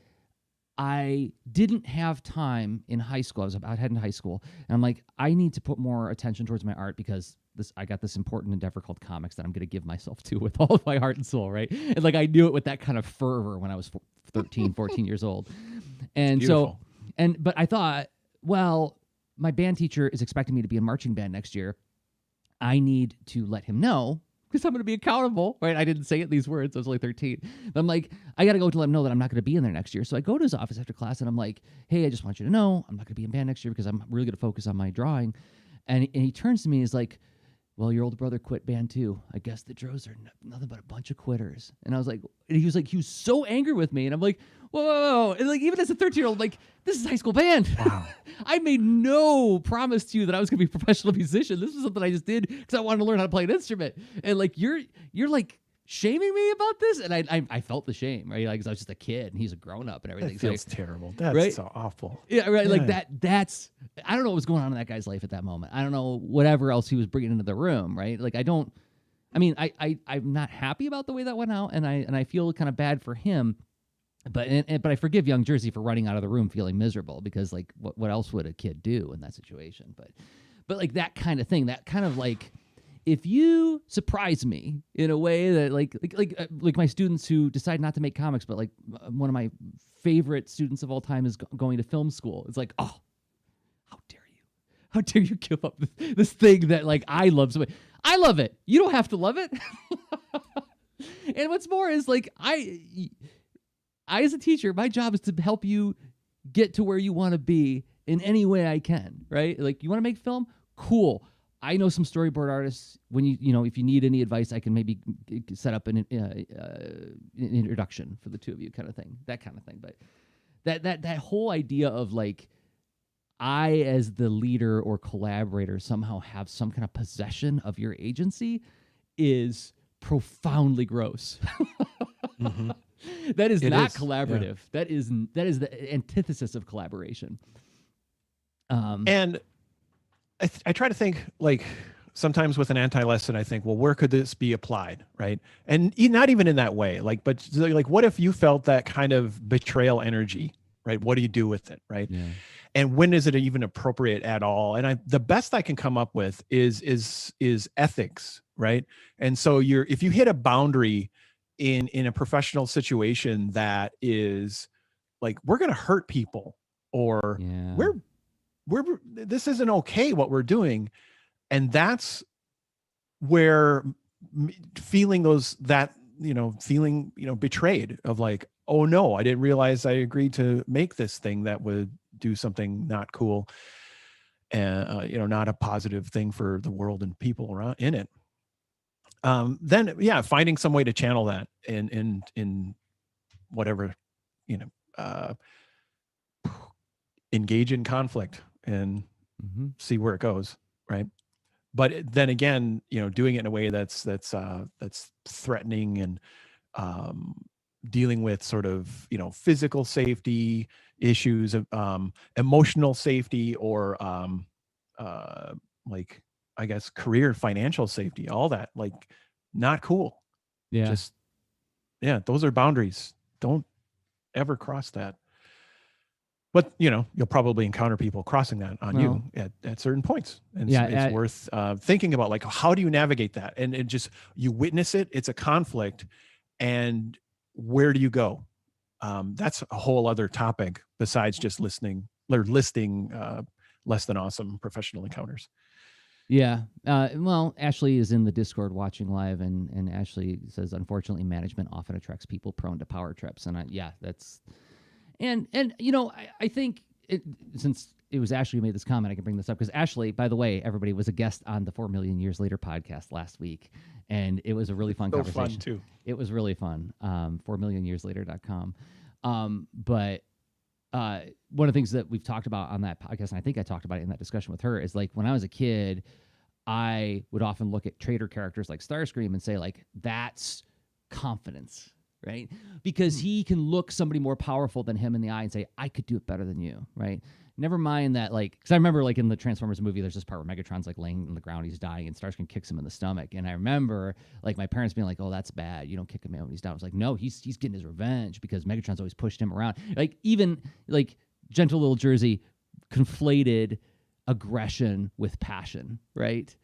I didn't have time in high school. I was about heading to high school, and I'm like, I need to put more attention towards my art because I got this important endeavor called comics that I'm going to give myself to with all of my heart and soul, right? And like, I knew it with that kind of fervor when I was 13, 14 years old. And so, but I thought, well, my band teacher is expecting me to be in marching band next year. I need to let him know because I'm going to be accountable, right? I didn't say it in these words. I was only 13. But I'm like, I got to go to let him know that I'm not going to be in there next year. So I go to his office after class, and I'm like, hey, I just want you to know I'm not going to be in band next year because I'm really going to focus on my drawing. And he turns to me and is like, well, your older brother quit band too. I guess the Dros are nothing but a bunch of quitters. And I was like, and he was so angry with me. And I'm like, whoa. And like, even as a 13-year-old, like, this is high school band. Wow. I made no promise to you that I was going to be a professional musician. This was something I just did because I wanted to learn how to play an instrument. And like, you're like shaming me about this. And I felt the shame, right? Like, 'cause I was just a kid and he's a grown up and everything. That feels terrible. That's right? so awful. Yeah, right. Yeah. Like that's, I don't know what was going on in that guy's life at that moment. I don't know whatever else he was bringing into the room, right? Like, I'm not happy about the way that went out, and I feel kind of bad for him. But I forgive young Jerzy for running out of the room feeling miserable because, like, what else would a kid do in that situation? But like, that kind of thing, that kind of like, if you surprise me in a way that like my students who decide not to make comics, but like one of my favorite students of all time is going to film school. It's like, oh, how dare you give up this thing that like I love so much. I love it. You don't have to love it. And what's more is like, I as a teacher, my job is to help you get to where you want to be in any way I can, right? Like, you want to make film? Cool. I know some storyboard artists. When if you need any advice, I can maybe set up an introduction for the two of you, kind of thing, that kind of thing. But that whole idea of like, I as the leader or collaborator somehow have some kind of possession of your agency is profoundly gross. Mm-hmm. That is not collaborative. Yeah. That is the antithesis of collaboration. And I try to think, like, sometimes with an anti-lesson, I think, well, where could this be applied, right? And not even in that way, like, but like, what if you felt that kind of betrayal energy, right? What do you do with it, right? Yeah. And when is it even appropriate at all? And the best I can come up with is ethics, right? And so if you hit a boundary in a professional situation that is like, we're going to hurt people, or this isn't okay what we're doing, and that's where feeling betrayed, of like, oh no, I didn't realize I agreed to make this thing that would do something not cool, and not a positive thing for the world and people around in it. Then finding some way to channel that in whatever, engage in conflict and see where it goes, right? But then again, doing it in a way that's threatening and dealing with sort of, physical safety issues, emotional safety, or like, I guess, career financial safety, all that, like, not cool. Yeah. Just, yeah, those are boundaries. Don't ever cross that. But, you'll probably encounter people crossing that on you at certain points. And Yeah, it's worth thinking about, like, how do you navigate that? And it just, you witness it, it's a conflict, and where do you go? That's a whole other topic besides just listing less than awesome professional encounters. Yeah. Well, Ashley is in the Discord watching live, and Ashley says, unfortunately, management often attracts people prone to power trips. And that's, and I think since it was Ashley who made this comment, I can bring this up because Ashley, by the way, everybody, was a guest on the 4 Million Years Later podcast last week, and it was a really fun conversation. Fun too. It was really fun. 4millionyearslater.com. But one of the things that we've talked about on that podcast, and I think I talked about it in that discussion with her, is like when I was a kid, I would often look at trader characters like Starscream and say, like, that's confidence, right? Because he can look somebody more powerful than him in the eye and say, I could do it better than you, right? Never mind that, like, because I remember, like, in the Transformers movie, there's this part where Megatron's, like, laying on the ground, he's dying, and Starscream kicks him in the stomach. And I remember, like, my parents being like, oh, that's bad. You don't kick him when he's down. I was like, no, he's getting his revenge because Megatron's always pushed him around. Like, even, like, gentle little Jerzy conflated aggression with passion, right?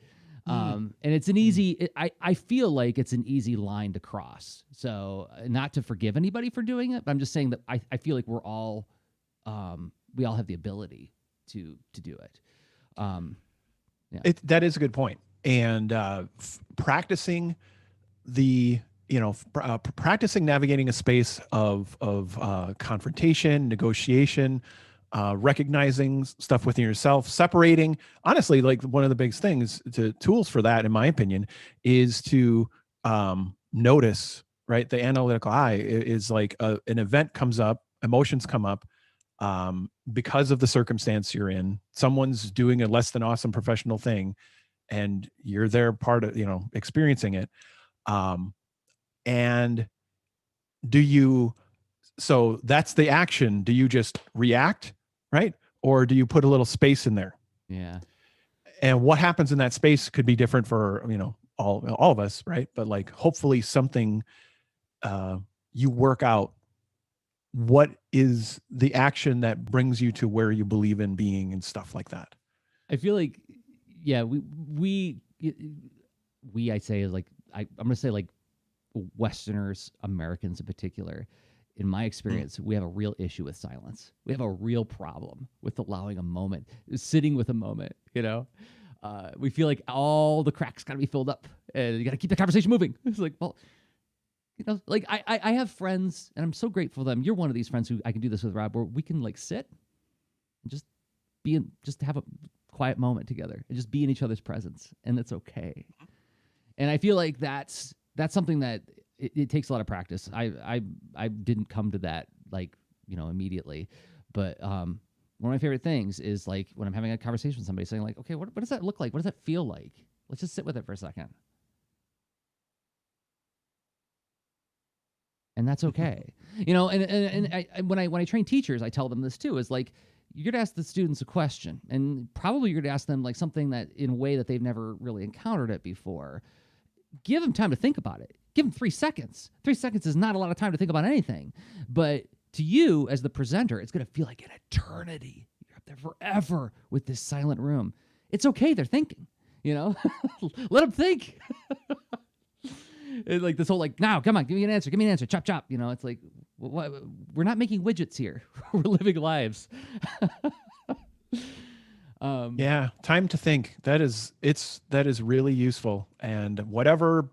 And it's an easy, I feel like it's an easy line to cross. So not to forgive anybody for doing it, but I'm just saying that I feel like we're all, we all have the ability to do it. Yeah. That is a good point. And practicing practicing navigating a space of confrontation, negotiation, recognizing stuff within yourself, separating. Honestly, like, one of the biggest things, tools for that, in my opinion, is to notice, right? The analytical eye is like an event comes up, emotions come up, because of the circumstance you're in. Someone's doing a less than awesome professional thing, and you're there, part of, experiencing it. And so that's the action. Do you just react, right? Or do you put a little space in there? Yeah. And what happens in that space could be different for, all of us, right? But, like, hopefully something, you work out what is the action that brings you to where you believe in being and stuff like that. I feel like, yeah, I say, is like, I'm going to say, like, Westerners, Americans in particular, in my experience, we have a real issue with silence. We have a real problem with allowing a moment, sitting with a moment, we feel like all the cracks got to be filled up and you got to keep the conversation moving. It's like, well, like, I have friends, and I'm so grateful for them. You're one of these friends who I can do this with, Rob, where we can, like, sit and just have a quiet moment together and just be in each other's presence, and it's okay. And I feel like that's something that it takes a lot of practice. I didn't come to that, like, immediately, but one of my favorite things is, like, when I'm having a conversation with somebody, saying, like, okay, what does that look like? What does that feel like? Let's just sit with it for a second. And that's okay. And when I train teachers, I tell them this too, is like, you're going to ask the students a question, and probably you're going to ask them, like, something that in a way that they've never really encountered it before. Give them time to think about it. Give them 3 seconds. 3 seconds is not a lot of time to think about anything. But to you as the presenter, it's going to feel like an eternity. You're up there forever with this silent room. It's okay. They're thinking, let them think. Like, this whole, like, now, come on, give me an answer, chop, chop. It's like, we're not making widgets here. We're living lives. Yeah, time to think. That is really useful. And whatever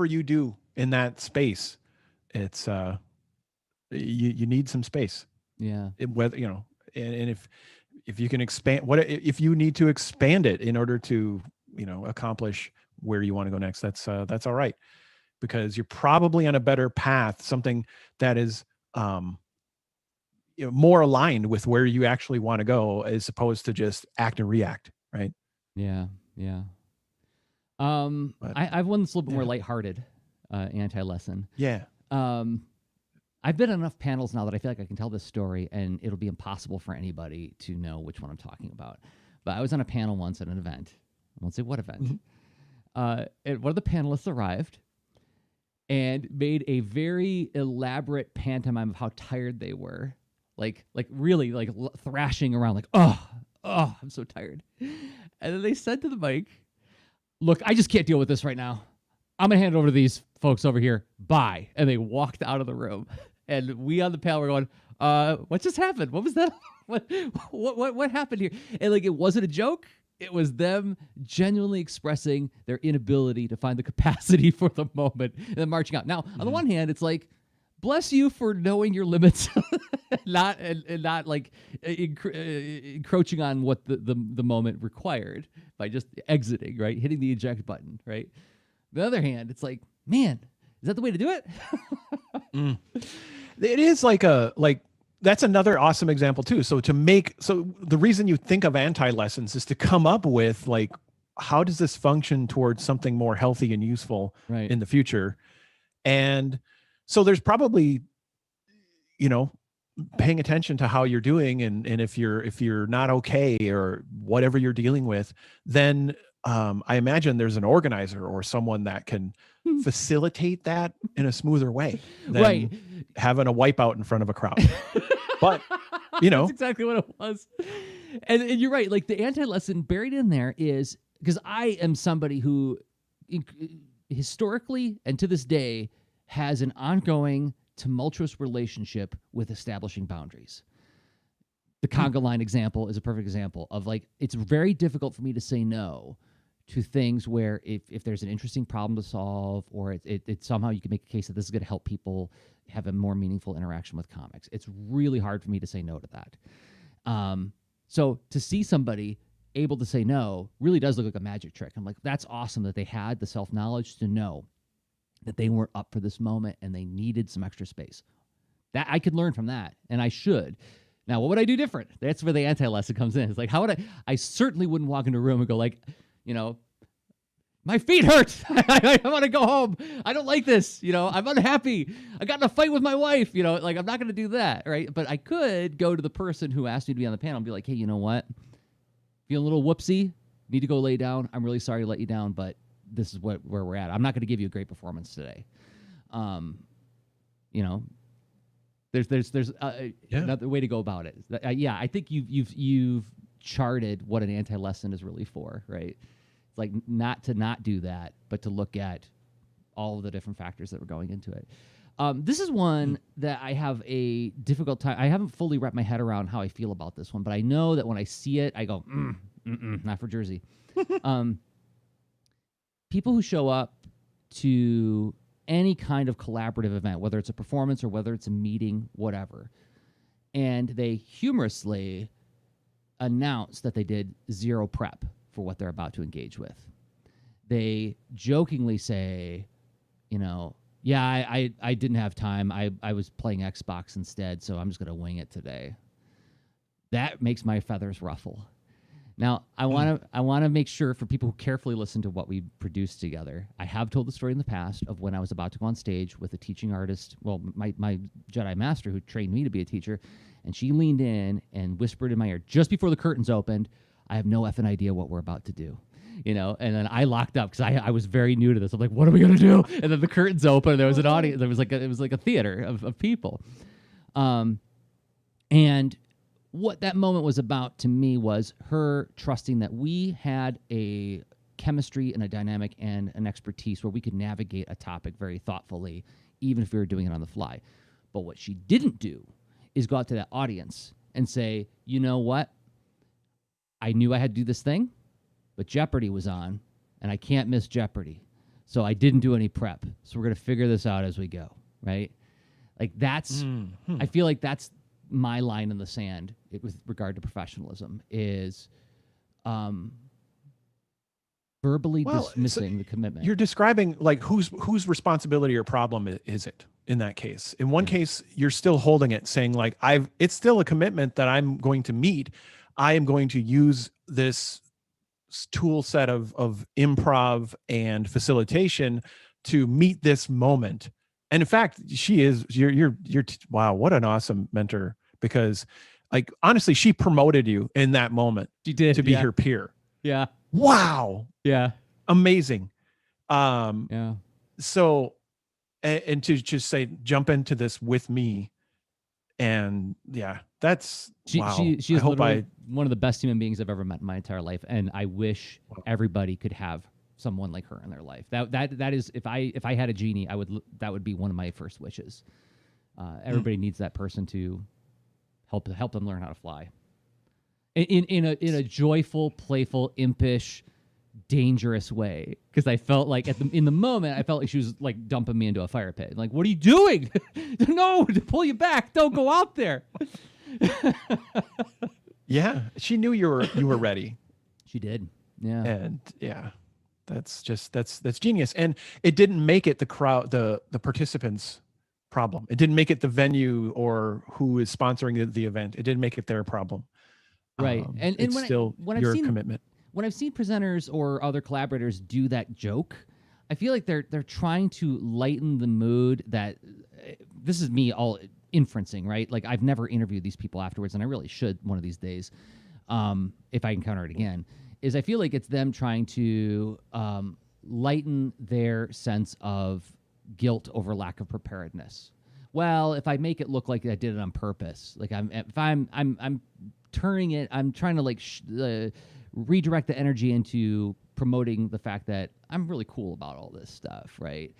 you do in that space, it's you need some space. Yeah. Whether and if you can expand, if you need to expand it in order to accomplish where you want to go next, that's all right, because you're probably on a better path, something that is more aligned with where you actually want to go, as opposed to just act and react, right? Yeah. I've one that's a little bit more lighthearted, anti-lesson. Yeah. I've been on enough panels now that I feel like I can tell this story, and it'll be impossible for anybody to know which one I'm talking about. But I was on a panel once at an event. I won't say what event. Mm-hmm. And one of the panelists arrived and made a very elaborate pantomime of how tired they were, like really like thrashing around, like oh, I'm so tired. And then they said to the mic, "Look, I just can't deal with this right now. I'm gonna hand it over to these folks over here. Bye." And they walked out of the room. And we on the panel were going, "What just happened? What was that? What happened here?" And like, it wasn't a joke. It was them genuinely expressing their inability to find the capacity for the moment and then marching out. Now, on the one hand, it's like, bless you for knowing your limits, not like encroaching on what the moment required by just exiting, right? Hitting the eject button, right? On the other hand, it's like, man, is that the way to do it? It is like that's another awesome example too. So the reason you think of anti-lessons is to come up with like, how does this function towards something more healthy and useful in the future? And so there's probably, paying attention to how you're doing, and if you're not okay or whatever you're dealing with, then I imagine there's an organizer or someone that can facilitate that in a smoother way than having a wipeout in front of a crowd. But that's exactly what it was. And you're right. Like, the anti-lesson buried in there is because I am somebody who historically and to this day has an ongoing tumultuous relationship with establishing boundaries. The conga line example is a perfect example of, like, it's very difficult for me to say no to things where if there's an interesting problem to solve, or it somehow you can make a case that this is going to help people have a more meaningful interaction with comics. It's really hard for me to say no to that. So to see somebody able to say no really does look like a magic trick. I'm like, that's awesome that they had the self-knowledge to know that they weren't up for this moment and they needed some extra space. That I could learn from that, and I should. Now, what would I do different? That's where the anti-lesson comes in. It's like, how would I certainly wouldn't walk into a room and go like, my feet hurt. I want to go home. I don't like this. I'm unhappy. I got in a fight with my wife. Like, I'm not going to do that, right? But I could go to the person who asked me to be on the panel and be like, hey, you know what? Feeling a little whoopsie. Need to go lay down. I'm really sorry to let you down, but this is where we're at. I'm not going to give you a great performance today. There's another way to go about it. I think you've charted what an anti-lesson is really for, right? It's like not to do that, but to look at all of the different factors that were going into it. This is one that I have a difficult time. I haven't fully wrapped my head around how I feel about this one, but I know that when I see it, I go, not for Jerzy. People who show up to any kind of collaborative event, whether it's a performance or whether it's a meeting, whatever, and they humorously announce that they did zero prep for what they're about to engage with. They jokingly say, yeah, I didn't have time. I was playing Xbox instead, so I'm just going to wing it today. That makes my feathers ruffle. Now, I want to make sure for people who carefully listen to what we produced together, I have told the story in the past of when I was about to go on stage with a teaching artist, well, my Jedi master who trained me to be a teacher, and she leaned in and whispered in my ear just before the curtains opened, I have no effing idea what we're about to do. And then I locked up because I was very new to this. I'm like, what are we going to do? And then the curtains open and there was an audience. It was like a theater of people. And what that moment was about to me was her trusting that we had a chemistry and a dynamic and an expertise where we could navigate a topic very thoughtfully, even if we were doing it on the fly. But what she didn't do is go out to that audience and say, you know what? I knew I had to do this thing, but Jeopardy was on, and I can't miss Jeopardy. So I didn't do any prep. So we're going to figure this out as we go, right? Like, that's, I feel like that's my line in the sand with regard to professionalism is verbally dismissing the commitment. You're describing, like, whose responsibility or problem is it in that case? In one case, you're still holding it, saying, like, it's still a commitment that I'm going to meet. I am going to use this tool set of improv and facilitation to meet this moment And in fact, she is, wow, what an awesome mentor, because like, honestly, she promoted you in that moment. She did, to be her peer. Yeah. Wow. Yeah. Amazing. Yeah. So, and to just say, jump into this with me. And yeah, that's wow. She is literally one of the best human beings I've ever met in my entire life. And I wish everybody could have someone like her in their life. That is, if I had a genie, that would be one of my first wishes. Everybody needs that person to help them learn how to fly in a joyful, playful, impish, dangerous way. Because I felt like in the moment, I felt like she was like dumping me into a fire pit. Like, what are you doing? No, to pull you back. Don't go out there. Yeah, she knew you were ready. She did. Yeah. And yeah, that's genius. And it didn't make it the crowd, the participants' problem. It didn't make it the venue or who is sponsoring the event. It didn't make it their problem. Right. And it's still your commitment. When I've seen presenters or other collaborators do that joke, I feel like they're trying to lighten the mood. That this is me all inferencing, right? Like, I've never interviewed these people afterwards, and I really should one of these days, if I encounter it again. Is I feel like it's them trying to lighten their sense of guilt over lack of preparedness. Well, if I make it look like I did it on purpose, like I'm turning it, I'm trying to like redirect the energy into promoting the fact that I'm really cool about all this stuff, right?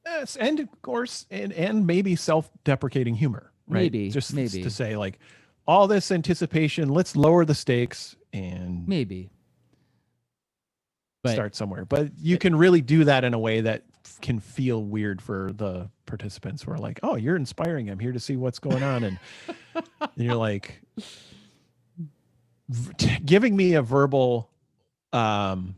Yes, and of course, and maybe self-deprecating humor, right? Maybe, just maybe to say like, all this anticipation, let's lower the stakes and maybe start somewhere. But you can really do that in a way that can feel weird for the participants who are like, oh, you're inspiring. I'm here to see what's going on. And you're like giving me a verbal sign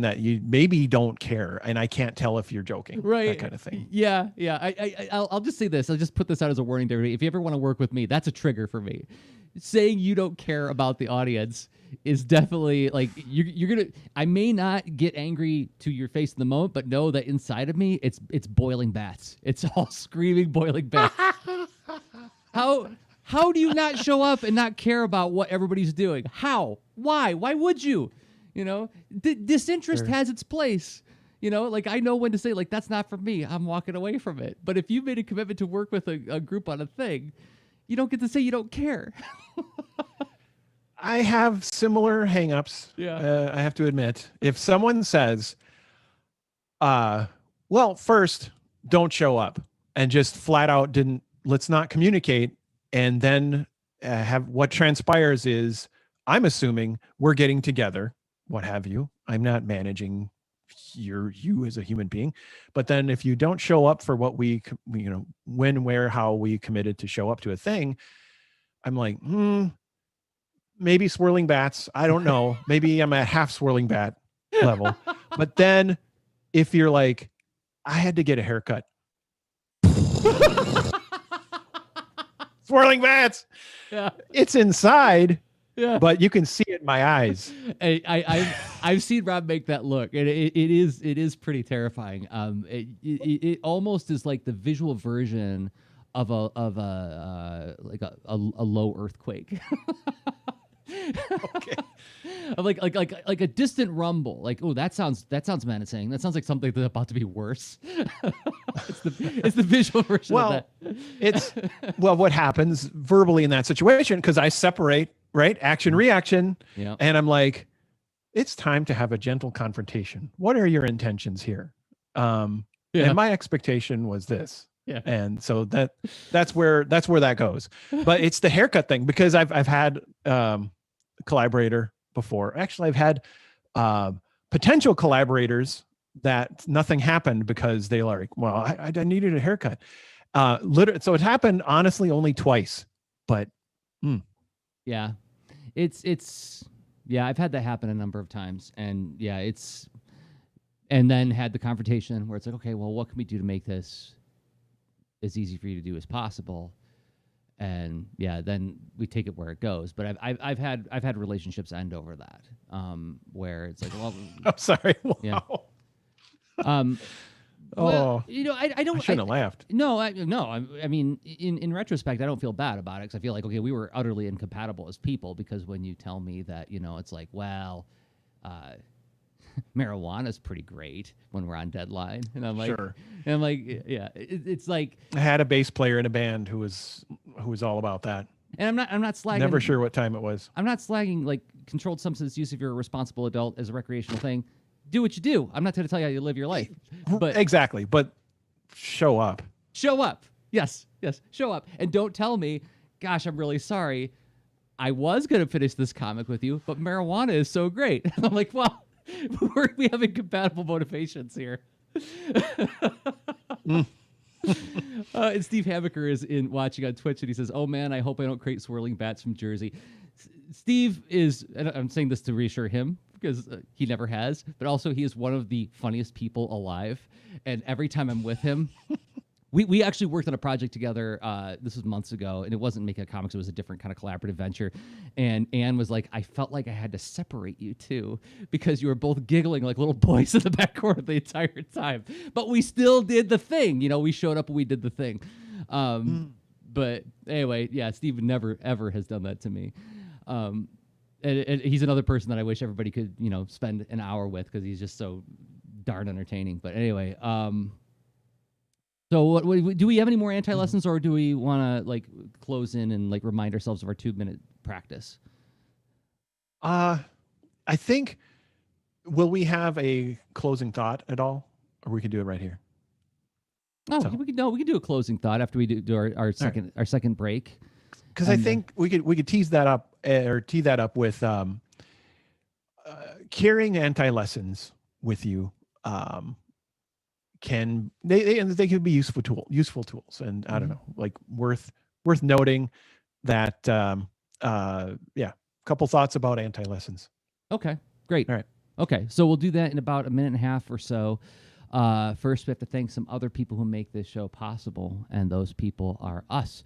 that you maybe don't care, and I can't tell if you're joking, right? That kind of thing. Yeah. I'll just say this. I'll just put this out as a warning to everybody. If you ever want to work with me, that's a trigger for me. Saying you don't care about the audience is definitely like you're gonna. I may not get angry to your face in the moment, but know that inside of me, it's boiling bats. It's all screaming, boiling bats. How do you not show up and not care about what everybody's doing? How? Why? Why would you? You know, disinterest has its place. You know, like, I know when to say, like, that's not for me. I'm walking away from it. But if you made a commitment to work with a group on a thing, you don't get to say you don't care. I have similar hangups. Yeah. I have to admit, if someone says, well, first, don't show up, and just flat out let's not communicate. And then have what transpires is, I'm assuming we're getting together, what have you. I'm not managing you as a human being. But then if you don't show up for what we, when, where, how we committed to show up to a thing, I'm like, maybe swirling bats. I don't know. Maybe I'm at half swirling bat level. But then if you're like, I had to get a haircut. Swirling bats. Yeah. It's inside. Yeah. But you can see it in my eyes. I've seen Rob make that look, and it is pretty terrifying. It almost is like the visual version of a low earthquake. Okay. Of like a distant rumble. Like, oh, that sounds menacing. That sounds like something that's about to be worse. it's the visual version of that. What happens verbally in that situation, because I separate, right? Action, reaction. Yeah. And I'm like, it's time to have a gentle confrontation. What are your intentions here? And my expectation was this. Yeah. And so that's where that goes. But it's the haircut thing, because I've had collaborator before. Actually, I've had potential collaborators that nothing happened because they like, well, I needed a haircut. So it happened honestly only twice, but yeah, it's I've had that happen a number of times, and and then had the confrontation where it's like, okay, well, what can we do to make this as easy for you to do as possible? And then we take it where it goes. But I've had relationships end over that, where it's like, well, I'm sorry. Wow. Yeah. Well, Oh, I don't. I shouldn't have laughed. No, I mean, in retrospect, I don't feel bad about it because I feel like, okay, we were utterly incompatible as people. Because when you tell me that, it's like, well, uh, marijuana's pretty great when we're on deadline, Sure. yeah, it's like, I had a bass player in a band who was all about that. and I'm not slagging. Never sure what time it was. I'm not slagging like controlled substance use if you're a responsible adult as a recreational thing. Do what you do. I'm not going to tell you how you live your life, but Exactly. But show up. show up. Yes, show up. And don't tell me, gosh, I'm really sorry. I was going to finish this comic with you, but marijuana is so great. I'm like, well, we have incompatible motivations here. And Steve Hamaker is watching on Twitch, and he says, oh man, I hope I don't create swirling bats from Jerzy. Steve is, and I'm saying this to reassure him, because he never has, but also he is one of the funniest people alive. And every time I'm with him, we actually worked on a project together. This was months ago, and it wasn't making a comics. It was a different kind of collaborative venture. And Anne was like, I felt like I had to separate you two because you were both giggling like little boys in the back corner the entire time. But we still did the thing. We showed up and we did the thing. But anyway, yeah, Steve never, ever has done that to me. And he's another person that I wish everybody could, spend an hour with because he's just so darn entertaining. But anyway, so what do we have any more anti-lessons, or do we want to close in and remind ourselves of our 2-minute practice? I think, will we have a closing thought at all, or we can do it right here? Oh, we can do a closing thought after we do our second break. Because I think we could tease that up or tee that up with carrying anti-lessons with you. They could be useful tools, and I don't know, worth noting that. Couple thoughts about anti-lessons. Okay, great. All right. Okay, so we'll do that in about a minute and a half or so. First, we have to thank some other people who make this show possible, and those people are us.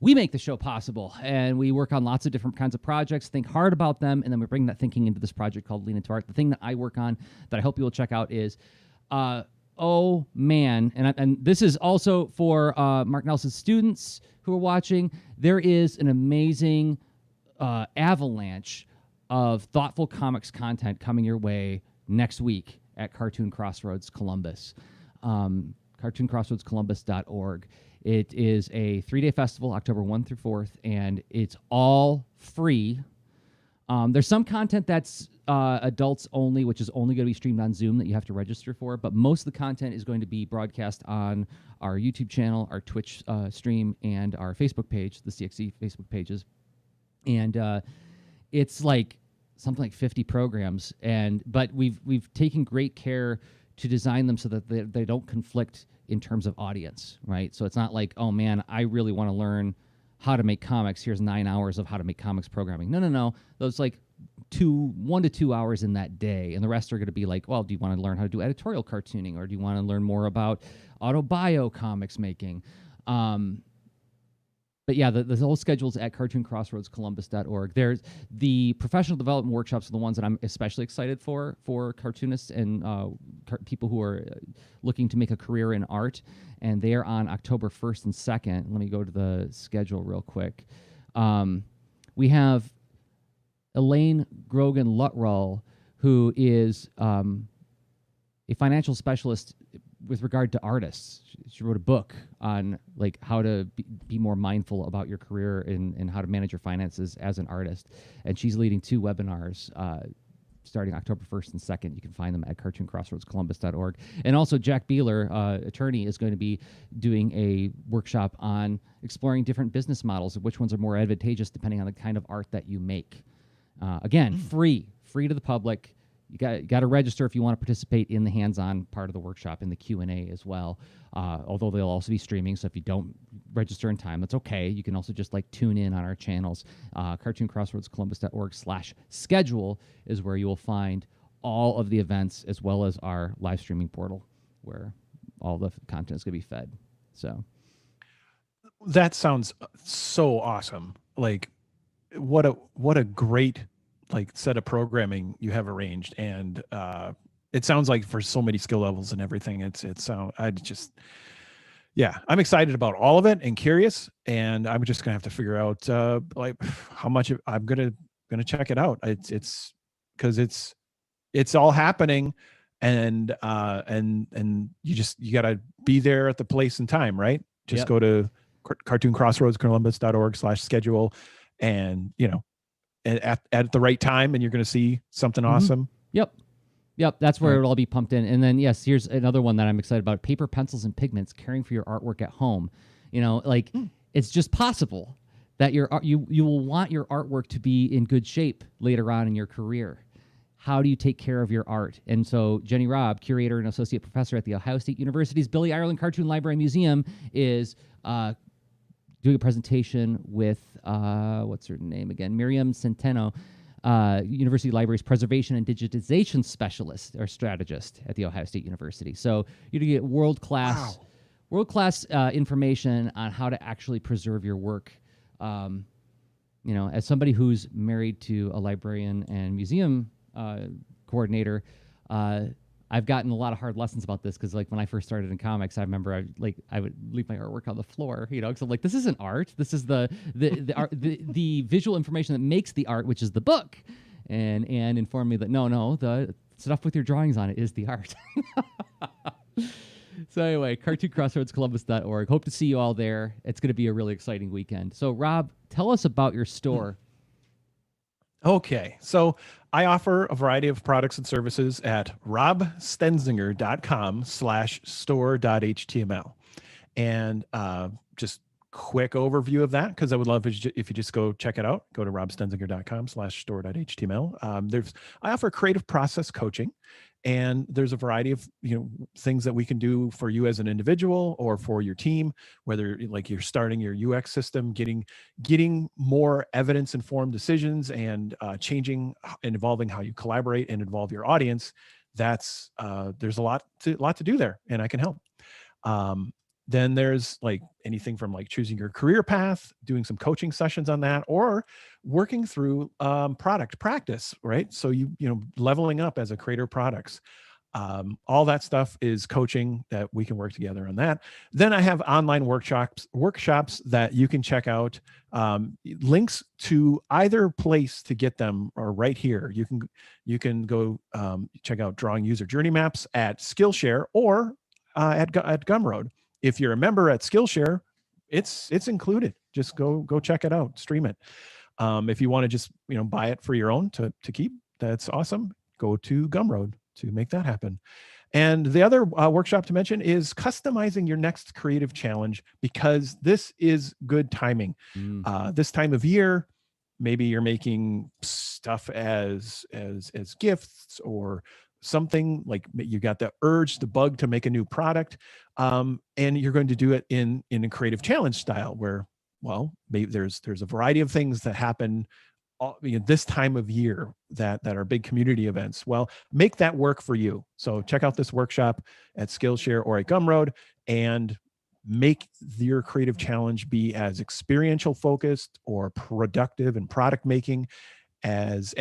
We make the show possible, and we work on lots of different kinds of projects, think hard about them, and then we bring that thinking into this project called Lean Into Art. The thing that I work on that I hope you will check out is, oh man, and this is also for Mark Nelson's students who are watching, there is an amazing avalanche of thoughtful comics content coming your way next week at Cartoon Crossroads Columbus. CartoonCrossroadsColumbus.org. It is a 3-day festival, October 1 through 4th, and it's all free. There's some content that's adults only, which is only going to be streamed on Zoom that you have to register for, but most of the content is going to be broadcast on our YouTube channel, our Twitch stream, and our Facebook page, the CXC Facebook pages. And it's something like 50 programs, but we've taken great care to design them so that they don't conflict in terms of audience, right? So it's not like, oh man, I really want to learn how to make comics. Here's 9 hours of how to make comics programming. No. Those 1 to 2 hours in that day, and the rest are going to be well, do you want to learn how to do editorial cartooning, or do you want to learn more about autobio comics making? But yeah, the whole schedule's at CartoonCrossroadsColumbus.org. There's the professional development workshops are the ones that I'm especially excited for cartoonists and people who are looking to make a career in art, and they are on October 1st and 2nd. Let me go to the schedule real quick. We have Elaine Grogan-Luttrell, who is a financial specialist with regard to artists. She wrote a book on how to be more mindful about your career and how to manage your finances as an artist. And she's leading 2 webinars starting October 1st and 2nd. You can find them at CartoonCrossroadsColumbus.org. And also Jack Beeler, attorney, is going to be doing a workshop on exploring different business models and which ones are more advantageous depending on the kind of art that you make. Again, free to the public. You got to register if you want to participate in the hands-on part of the workshop, in the Q&A as well. Although they'll also be streaming, so if you don't register in time, that's okay. You can also just tune in on our channels. CartoonCrossroadsColumbus.org/schedule is where you will find all of the events, as well as our live streaming portal, where all the content is going to be fed. So that sounds so awesome. What a great set of programming you have arranged, and it sounds like for so many skill levels and everything, I'm excited about all of it and curious, and I'm just gonna have to figure out like how much I'm gonna check it out. It's because it's all happening, and you gotta be there at the place and time, right? Just go to cartooncrossroadscolumbus.org/schedule, and at the right time, and you're gonna see something awesome. Yep, that's where it'll all be pumped in. And then, yes, here's another one that I'm excited about: paper, pencils, and pigments, caring for your artwork at home. It's just possible that you will want your artwork to be in good shape later on in your career. How do you take care of your art? And so Jenny Robb, curator and associate professor at The Ohio State University's Billy Ireland Cartoon Library and Museum, is doing a presentation with, what's her name again? Miriam Centeno, University Library's preservation and digitization specialist or strategist at The Ohio State University. So you're going to get world-class information on how to actually preserve your work. As somebody who's married to a librarian and museum coordinator, I've gotten a lot of hard lessons about this because, like, when I first started in comics, I remember I would leave my artwork on the floor, because I'm like, this isn't art. This is the visual information that makes the art, which is the book. And informed me that no, the stuff with your drawings on it is the art. So anyway, cartooncrossroadscolumbus.org. Hope to see you all there. It's going to be a really exciting weekend. So Rob, tell us about your store. Okay, so I offer a variety of products and services at robstenzinger.com/store.html. And just quick overview of that, because I would love if you just go check it out. Go to robstenzinger.com/store.html. I offer creative process coaching, and there's a variety of things that we can do for you as an individual or for your team, whether like you're starting your UX system, getting more evidence informed decisions, and changing and evolving how you collaborate and involve your audience. There's a lot to do there, and I can help. Then there's like anything from like choosing your career path, doing some coaching sessions on that, or working through product practice, right? So leveling up as a creator of products. All that stuff is coaching that we can work together on that. Then I have online workshops that you can check out. Links to either place to get them are right here. You can go check out drawing user journey maps at Skillshare or at Gumroad. If you're a member at Skillshare, it's included. Just go check it out, stream it. If you want to just buy it for your own to keep, that's awesome. Go to Gumroad to make that happen. And the other workshop to mention is customizing your next creative challenge, because this is good timing. This time of year, maybe you're making stuff as gifts or something, like you got the urge, the bug to make a new product, and you're going to do it in a creative challenge style where, well, maybe there's a variety of things that happen this time of year that are big community events. Well, make that work for you. So check out this workshop at Skillshare or at Gumroad, and make your creative challenge be as experiential focused or productive and product making as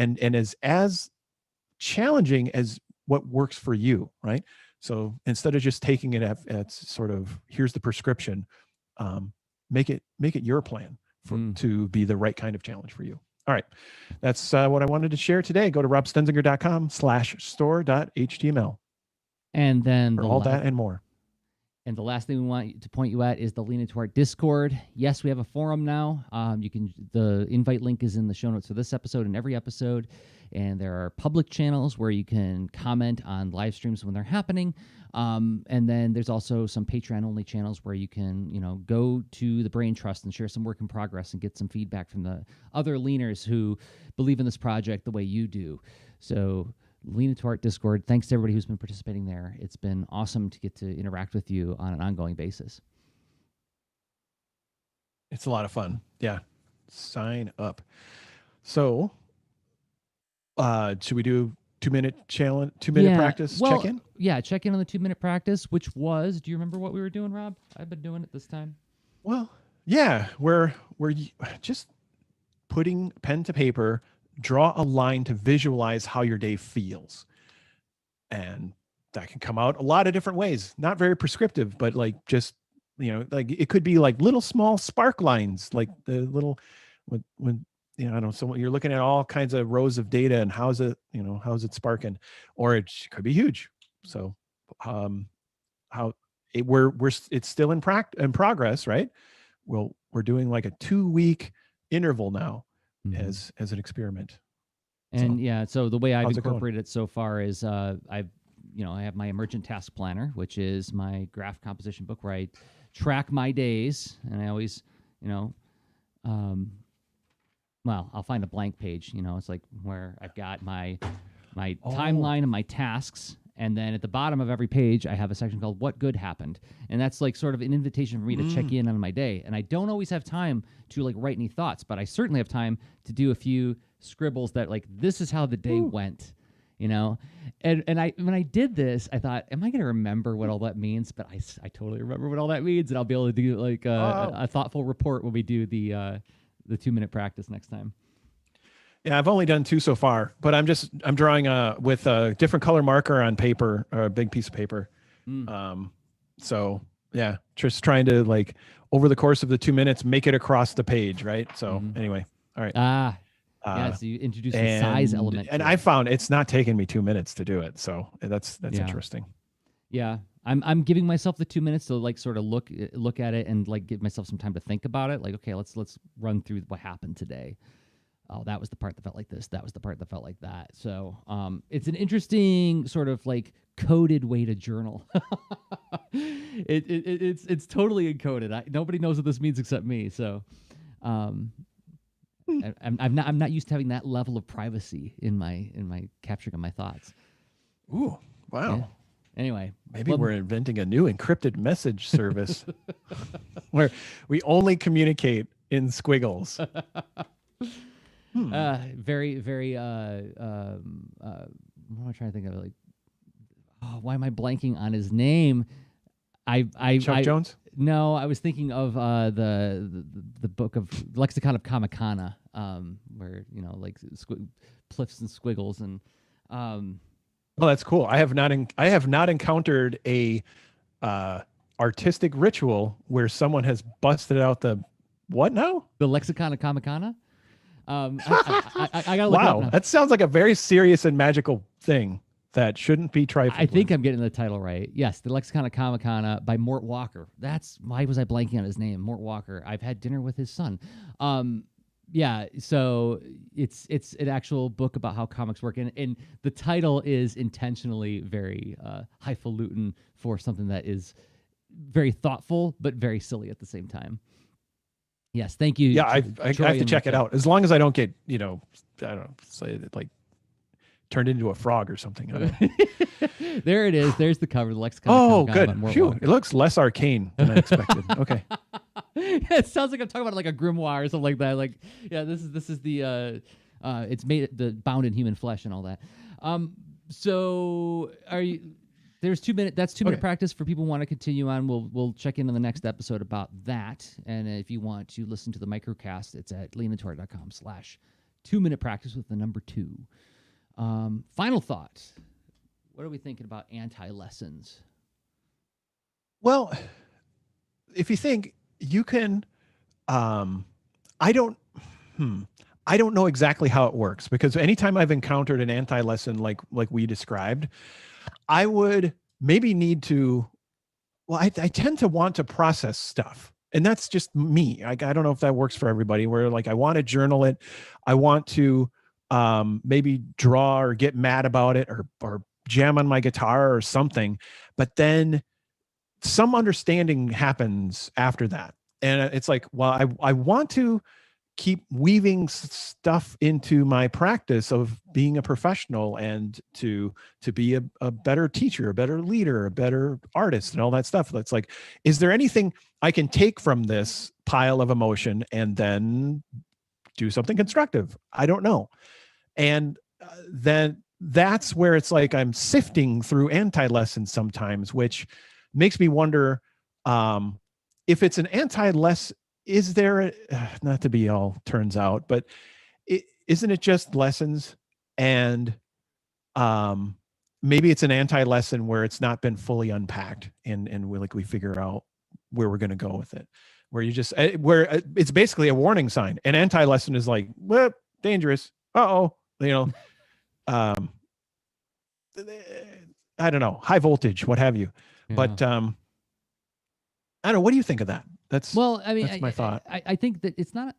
challenging as what works for you, right? So instead of just taking it at sort of, here's the prescription, make it your plan to be the right kind of challenge for you. All right, that's what I wanted to share today. Go to robstenzinger.com/store.html. And then for all that and more. And the last thing we want to point you at is the Lean Into Art Discord. Yes, we have a forum now. The invite link is in the show notes for this episode and every episode. And there are public channels where you can comment on live streams when they're happening. And then there's also some Patreon-only channels where you can, go to the Brain Trust and share some work in progress and get some feedback from the other leaners who believe in this project the way you do. So Lean Into Art Discord, thanks to everybody who's been participating there. It's been awesome to get to interact with you on an ongoing basis. It's a lot of fun. Yeah. Sign up. So, should we do 2-minute challenge, 2-minute practice check-in? Yeah, check in on the 2-minute practice, which was, do you remember what we were doing, Rob? I've been doing it this time. Well, yeah, we're just putting pen to paper, draw a line to visualize how your day feels. And that can come out a lot of different ways, not very prescriptive, but like just, like it could be like little small spark lines, like the little, when I don't know, so you're looking at all kinds of rows of data and how's it sparking, or it could be huge. So, how it's still in progress, right? We're doing like a 2-week interval now as an experiment. And so the way I've incorporated it so far is I have my emergent task planner, which is my graph composition book where I track my days, and I always, I'll find a blank page. It's like where I've got my timeline and my tasks, and then at the bottom of every page, I have a section called "What Good Happened," and that's like sort of an invitation for me to check in on my day. And I don't always have time to like write any thoughts, but I certainly have time to do a few scribbles that like this is how the day went. And when I did this, I thought, am I going to remember what all that means? But I totally remember what all that means, and I'll be able to do like a thoughtful report when we do the 2-minute practice next time. Yeah, I've only done 2 so far, but I'm drawing with a different color marker on paper, or a big piece of paper. So yeah, just trying to like over the course of the 2 minutes, make it across the page. Right. So anyway, all right. So you introduce the size element. And I found it's not taking me 2 minutes to do it. So that's interesting. Yeah. I'm giving myself the 2 minutes to like sort of look at it and like give myself some time to think about it. Like, okay, let's run through what happened today. Oh, that was the part that felt like this. That was the part that felt like that. So it's an interesting sort of like coded way to journal. It's totally encoded. Nobody knows what this means except me. So I'm not used to having that level of privacy in my capturing of my thoughts. Ooh, wow. Yeah. Anyway, maybe we're inventing a new encrypted message service where we only communicate in squiggles. Very, very. What am I trying to think of? Like, why am I blanking on his name? Chuck Jones? No, I was thinking of the book of Lexicon of Kamakana, where like pliffs and squiggles and. Well, that's cool. I have not encountered a artistic ritual where someone has busted out the what now? The Lexicon of Kamakana. I gotta look wow, up now. That sounds like a very serious and magical thing that shouldn't be trifled. I think I'm getting the title right. Yes, the Lexicon of Kamakana by Mort Walker. That's why was I blanking on his name? Mort Walker. I've had dinner with his son. Yeah, so it's an actual book about how comics work, and the title is intentionally very highfalutin for something that is very thoughtful but very silly at the same time. Yes, thank you. Yeah, I have to check it out. As long as I don't get, I don't know, say like turned into a frog or something. There it is. There's the cover. The Lexicon. Oh, good. Phew, it looks less arcane than I expected. Okay. It sounds like I'm talking about like a grimoire or something like that. Like, yeah, this is the it's made bound in human flesh and all that. So are you? There's 2 minute. That's 2 minute practice for people who want to continue on. We'll check in on the next episode about that. And if you want to listen to the microcast, it's at leanatory.com/2-minute practice with the number 2. Final thought. What are we thinking about anti-lessons? Well, if you think you can, I don't know exactly how it works, because anytime I've encountered an anti-lesson like we described, I would maybe need to, I tend to want to process stuff. And that's just me. I don't know if that works for everybody, where like I want to journal it. I want to maybe draw or get mad about it, or jam on my guitar or something. But then some understanding happens after that. And it's like, well, I want to keep weaving stuff into my practice of being a professional and to be a better teacher, a better leader, a better artist, and all that stuff. That's like, is there anything I can take from this pile of emotion and then do something constructive? I don't know. And then that's where it's like I'm sifting through anti-lessons sometimes, which makes me wonder if it's an anti-lesson. Is there, not to be all turns out, but isn't it just lessons? And maybe it's an anti-lesson where it's not been fully unpacked, and we figure out where we're going to go with it. Where you just it's basically a warning sign. An anti-lesson is like, well, dangerous. I don't know, high voltage, what have you. Yeah. But I don't know. What do you think of that? That's my thought. I think that it's not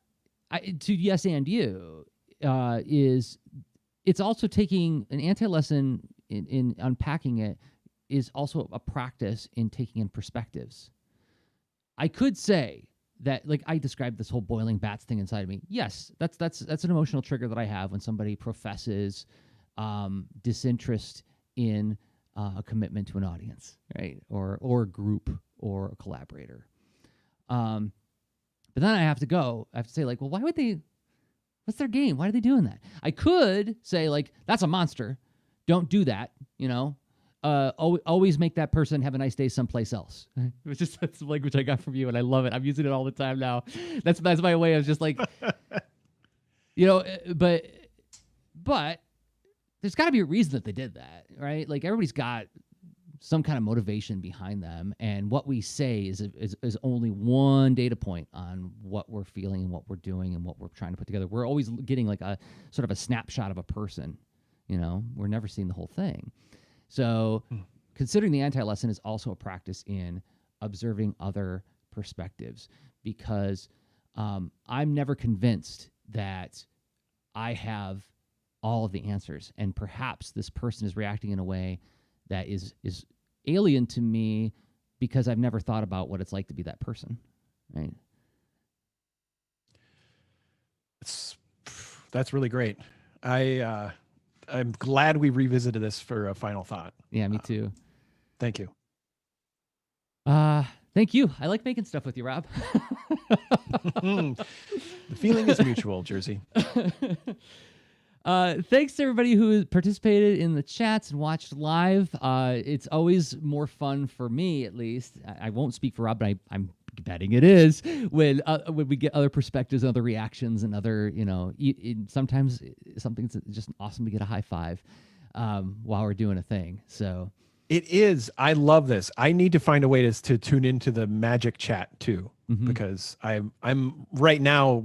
to yes and you is it's also taking an anti-lesson in unpacking it is also a practice in taking in perspectives. I could say that, like I described this whole boiling bats thing inside of me. Yes, that's an emotional trigger that I have when somebody professes disinterest in a commitment to an audience, right? Or a group or a collaborator. But then I have to say, like, well, why would they? What's their game? Why are they doing that? I could say, like, that's a monster. Don't do that. Always make that person have a nice day someplace else. That's language I got from you, and I love it. I'm using it all the time now. That's my way of just like, but there's got to be a reason that they did that, right? Like everybody's got some kind of motivation behind them, and what we say is only one data point on what we're feeling and what we're doing and what we're trying to put together. We're always getting like a sort of a snapshot of a person. We're never seeing the whole thing. So considering the anti-lesson is also a practice in observing other perspectives, because I'm never convinced that I have all of the answers, and perhaps this person is reacting in a way that is alien to me because I've never thought about what it's like to be that person, right? That's really great. I'm glad we revisited this for a final thought. Yeah, me too. Thank you. Thank you. I like making stuff with you, Rob. The feeling is mutual, Jerzy. Thanks to everybody who participated in the chats and watched live. It's always more fun for me, at least. I won't speak for Rob, but I'm betting it is when we get other perspectives and other reactions and other, sometimes something's just awesome to get a high five while we're doing a thing. So it is. I love this. I need to find a way to tune into the magic chat too. Because I'm right now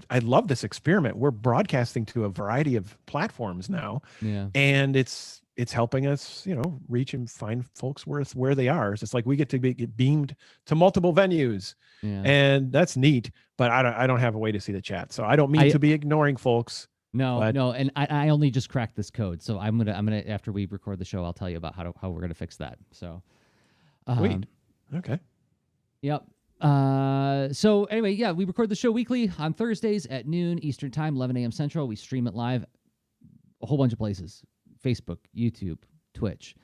I love this experiment. We're broadcasting to a variety of platforms now. Yeah. And it's helping us, reach and find folks where they are. It's like we get to get beamed to multiple venues. Yeah. And that's neat, but I don't have a way to see the chat. So I don't mean to be ignoring folks. No, and I only just cracked this code. So I'm gonna after we record the show, I'll tell you about how we're gonna fix that. So sweet. Okay. Yep. So anyway, yeah, we record the show weekly on Thursdays at noon Eastern Time, 11 a.m. Central. We stream it live a whole bunch of places: Facebook, YouTube, Twitch,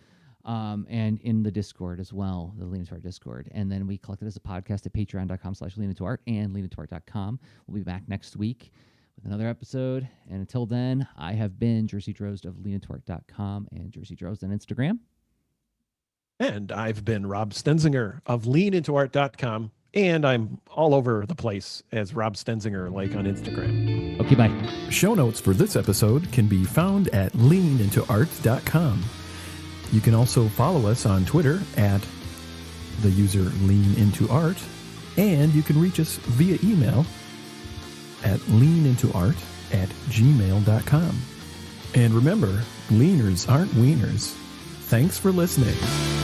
and in the Discord as well, the Lean Into Art Discord. And then we collect it as a podcast at patreon.com/leanintoart and leanintoart.com. We'll be back next week with another episode. And until then, I have been Jerzy Drozd of leanintoart.com and Jerzy Drozd on Instagram. And I've been Rob Stenzinger of leanintoart.com. And I'm all over the place as Rob Stenzinger, like on Instagram. Okay, bye. Show notes for this episode can be found at leanintoart.com. You can also follow us on Twitter at the user leanintoart, and you can reach us via email at leanintoart@gmail.com. And remember, leaners aren't wieners. Thanks for listening.